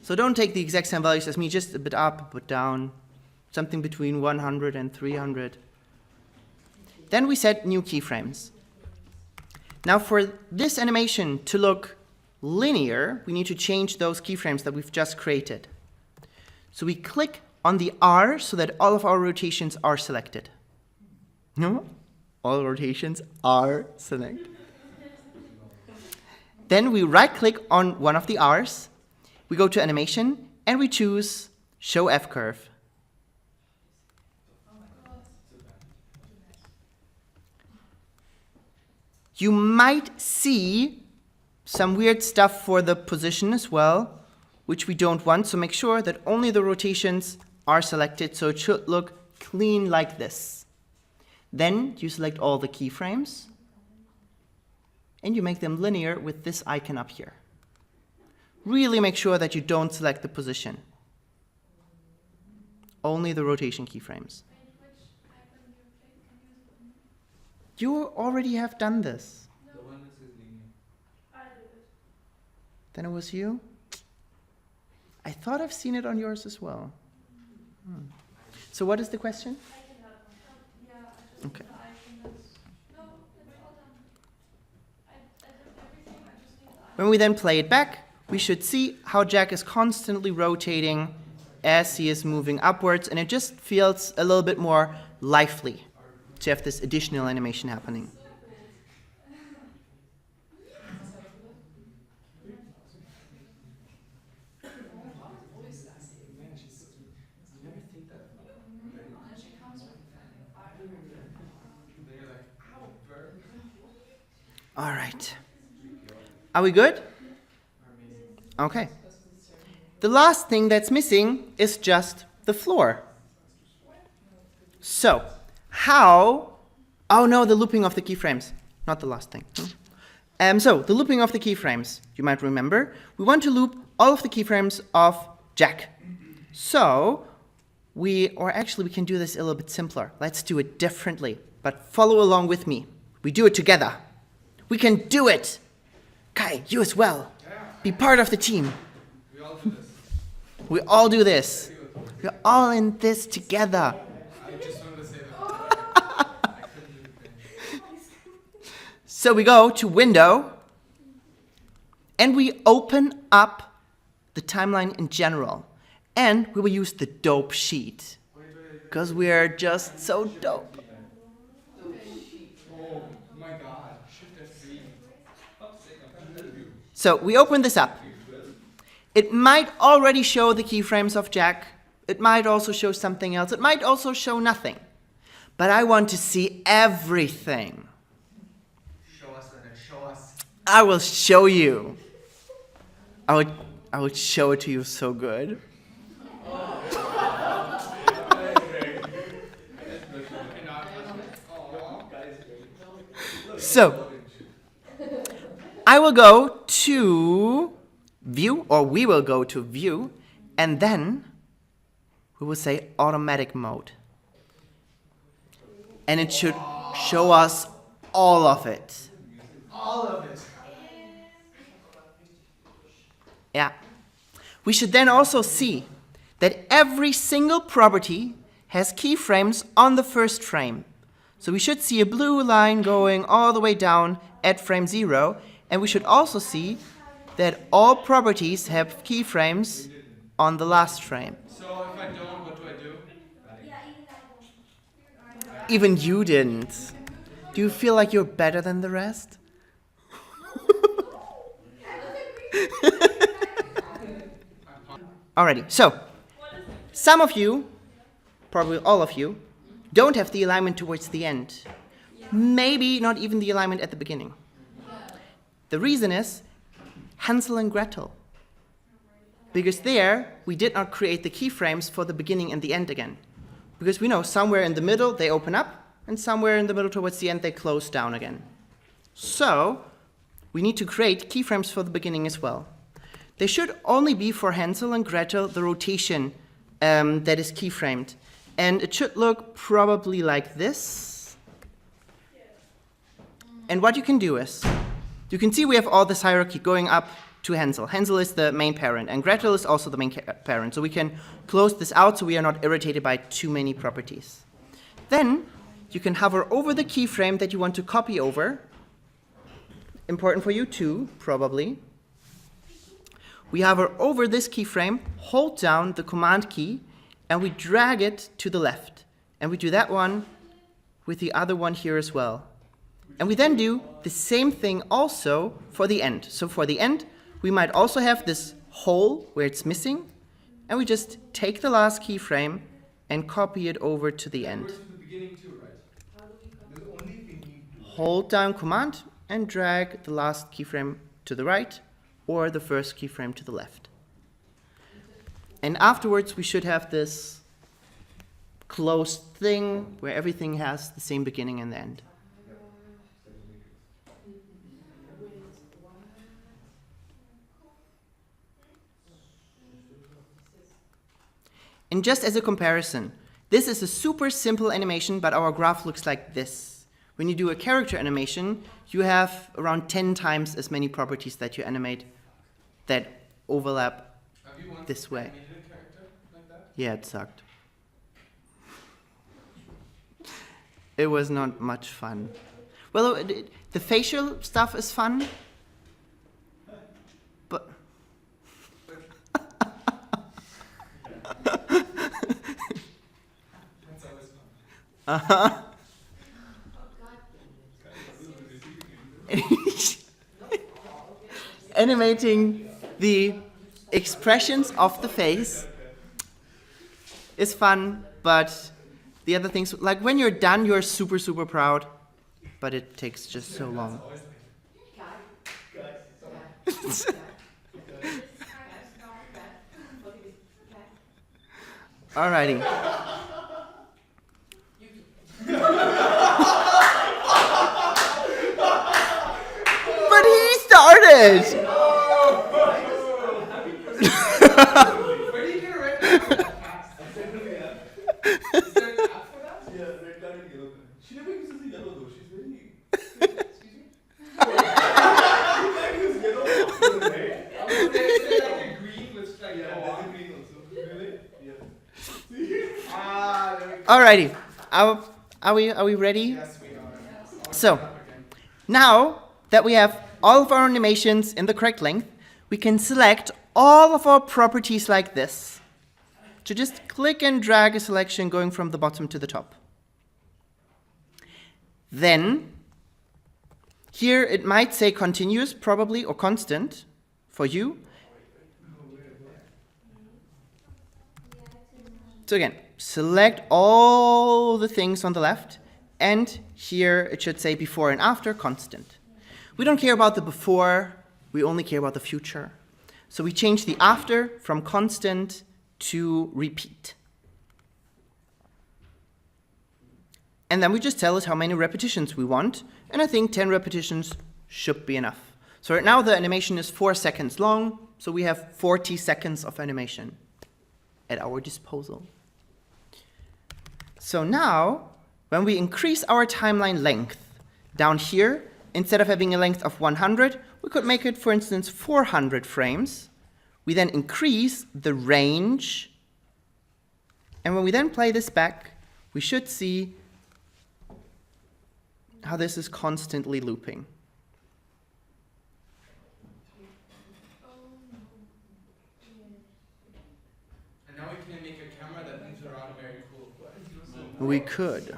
So don't take the exact same values as me, just a bit up, a bit down, something between 100 and 300. Then we set new keyframes. Now for this animation to look linear, we need to change those keyframes that we've just created. So we click on the R so that all of our rotations are selected. No? All rotations are selected. Then we right-click on one of the R's, we go to animation, and we choose Show F-Curve. You might see some weird stuff for the position as well, which we don't want, so make sure that only the rotations are selected, so it should look clean like this. Then you select all the keyframes, and you make them linear with this icon up here. Really make sure that you don't select the position. Only the rotation keyframes. You already have done this. The one that says linear. I did it. Then it was you? I thought I've seen it on yours as well. So what is the question? I can have one. Yeah, I just Okay. the icon that's no, it's all done. I did everything, I just need the icon. When we then play it back, we should see how Jack is constantly rotating as he is moving upwards, and it just feels a little bit more lively to have this additional animation happening. All right. Are we good? Okay. The last thing that's missing is just the floor. So, how... Oh no, the looping of the keyframes. Not the last thing. So, the looping of the keyframes. You might remember, we want to loop all of the keyframes of Jack. So, we can do this a little bit simpler. Let's do it differently, but follow along with me. We do it together. We can do it! Kai, you as well. Be part of the team. We all do this. We all do this. We're all in this together. I just wanted to say that. I couldn't do it. So we go to Window, and we open up the timeline in general. And we will use the dope sheet, because we are just so dope. Oh my god. Shift F3. So we open this up. It might already show the keyframes of Jack. It might also show something else. It might also show nothing. But I want to see everything. Show us, Leonard. Show us. I will show you. I would show it to you so good. So, I will go to view, or we will go to view, and then we will say automatic mode. And it should show us all of it. All of it. Yeah. We should then also see that every single property has keyframes on the first frame. So we should see a blue line going all the way down at frame 0, and we should also see that all properties have keyframes on the last frame. So if I don't, what do I do? Yeah, even I don't. Even you didn't. Do you feel like you're better than the rest? Alrighty, so some of you, probably all of you, don't have the alignment towards the end. Maybe not even the alignment at the beginning. The reason is Hansel and Gretel. Because there, we did not create the keyframes for the beginning and the end again. Because we know somewhere in the middle they open up, and somewhere in the middle towards the end they close down again. So, we need to create keyframes for the beginning as well. They should only be for Hansel and Gretel, the rotation that is keyframed. And it should look probably like this. And what you can do is, you can see we have all this hierarchy going up to Hansel. Hansel is the main parent, and Gretel is also the main parent. So we can close this out so we are not irritated by too many properties. Then, you can hover over the keyframe that you want to copy over. Important for you too, probably. We hover over this keyframe, hold down the command key, and we drag it to the left. And we do that one with the other one here as well. And we then do the same thing also for the end. So for the end, we might also have this hole where it's missing, and we just take the last keyframe and copy it over to the end. Works with the beginning too, right? The only thing you do. Hold down command and drag the last keyframe to the right or the first keyframe to the left. And afterwards we should have this closed thing where everything has the same beginning and end. And just as a comparison, this is a super simple animation, but our graph looks like this. When you do a character animation, you have around 10 times as many properties that you animate that overlap. Have you once This way. animated a character like that? Yeah, it sucked. It was not much fun. Well, the facial stuff is fun, but That's always fun. uh-huh. Animating the expressions of the face is fun, but the other things, like when you're done, you're super, super proud, but it takes just so long. Alrighty. But he started! Where do you get a red card for that cast? Is there an app for that? Yeah, red card and yellow card. She never uses the yellow though. She's very. Excuse me? She uses yellow also, right? I was gonna say like a green with like Yeah, go there's a on. green also. Really? Yeah. Ah, there we go. Alrighty. Are we ready? Yes, we are. So, now that we have all of our animations in the correct length, we can select all of our properties like this. So just click and drag a selection going from the bottom to the top. Then, here it might say continuous, probably, or constant for you. So again, select all the things on the left, and here it should say before and after, constant. We don't care about the before, we only care about the future. So we change the after from constant to repeat. And then we just tell it how many repetitions we want. And I think 10 repetitions should be enough. So right now the animation is 4 seconds long. So we have 40 seconds of animation at our disposal. So now, when we increase our timeline length down here, instead of having a length of 100, we could make it, for instance, 400 frames. We then increase the range. And when we then play this back, we should see how this is constantly looping. And now we can make a camera that moves around very cool. We could.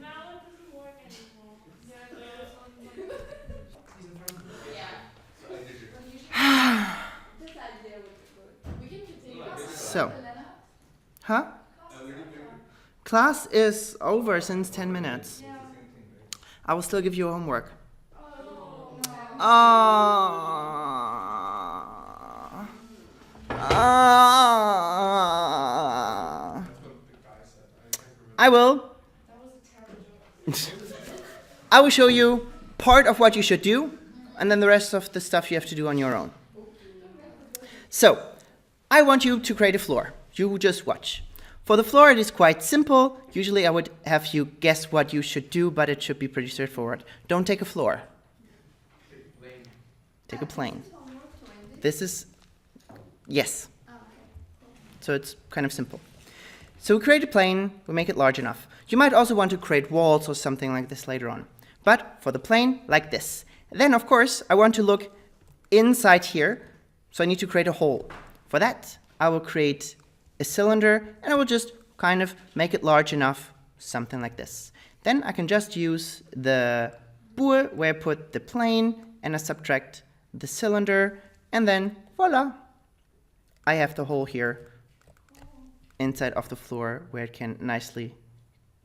Now it doesn't work anymore. Yeah, He's in front of me. Yeah. So I did it. This idea would be good. We can continue. So, huh? Class is over since 10 minutes. I will still give you homework. Ah. Ah. That's what the guy said. I remember. I will. that was a terrible joke. I will show you part of what you should do, and then the rest of the stuff you have to do on your own. So, I want you to create a floor. You just watch. For the floor, it is quite simple. Usually I would have you guess what you should do, but it should be pretty straightforward. Don't take a floor. Lane. Take a plane. This is, yes. So it's kind of simple. So we create a plane, we make it large enough. You might also want to create walls or something like this later on. But for the plane, like this. Then, of course, I want to look inside here, so I need to create a hole. For that, I will create a cylinder, and I will just kind of make it large enough, something like this. Then I can just use the bool where I put the plane, and I subtract the cylinder, and then voila! I have the hole here inside of the floor where it can nicely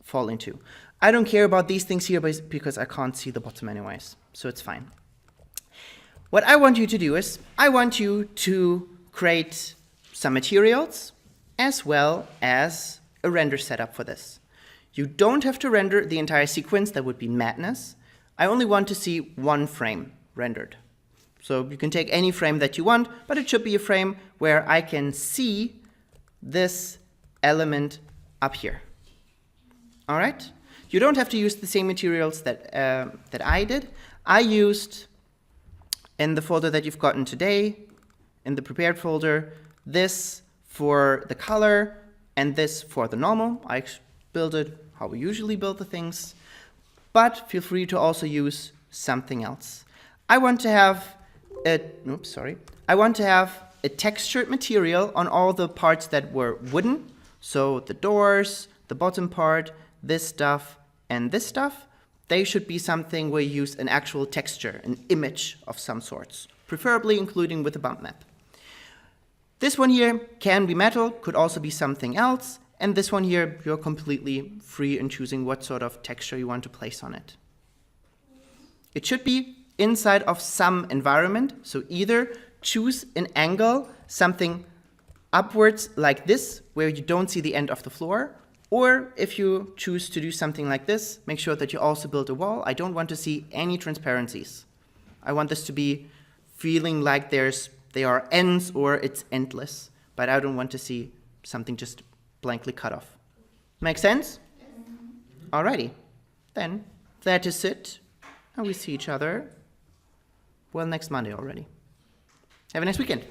fall into. I don't care about these things here because I can't see the bottom anyways, so it's fine. What I want you to do is, I want you to create some materials as well as a render setup for this. You don't have to render the entire sequence, that would be madness. I only want to see one frame rendered. So you can take any frame that you want, but it should be a frame where I can see this element up here. All right? You don't have to use the same materials that I did. I used, in the folder that you've gotten today, in the prepared folder, this for the color and this for the normal. I build it how we usually build the things, but feel free to also use something else. I want to have a textured material on all the parts that were wooden. So the doors, the bottom part, this stuff, and this stuff, they should be something where you use an actual texture, an image of some sorts, preferably including with a bump map. This one here can be metal, could also be something else, and this one here, you're completely free in choosing what sort of texture you want to place on it. It should be inside of some environment, so either choose an angle, something upwards like this, where you don't see the end of the floor, or if you choose to do something like this, make sure that you also build a wall. I don't want to see any transparencies. I want this to be feeling like they are ends or it's endless, but I don't want to see something just blankly cut off. Make sense? Alrighty, then that is it, and we see each other, well, next Monday already. Have a nice weekend.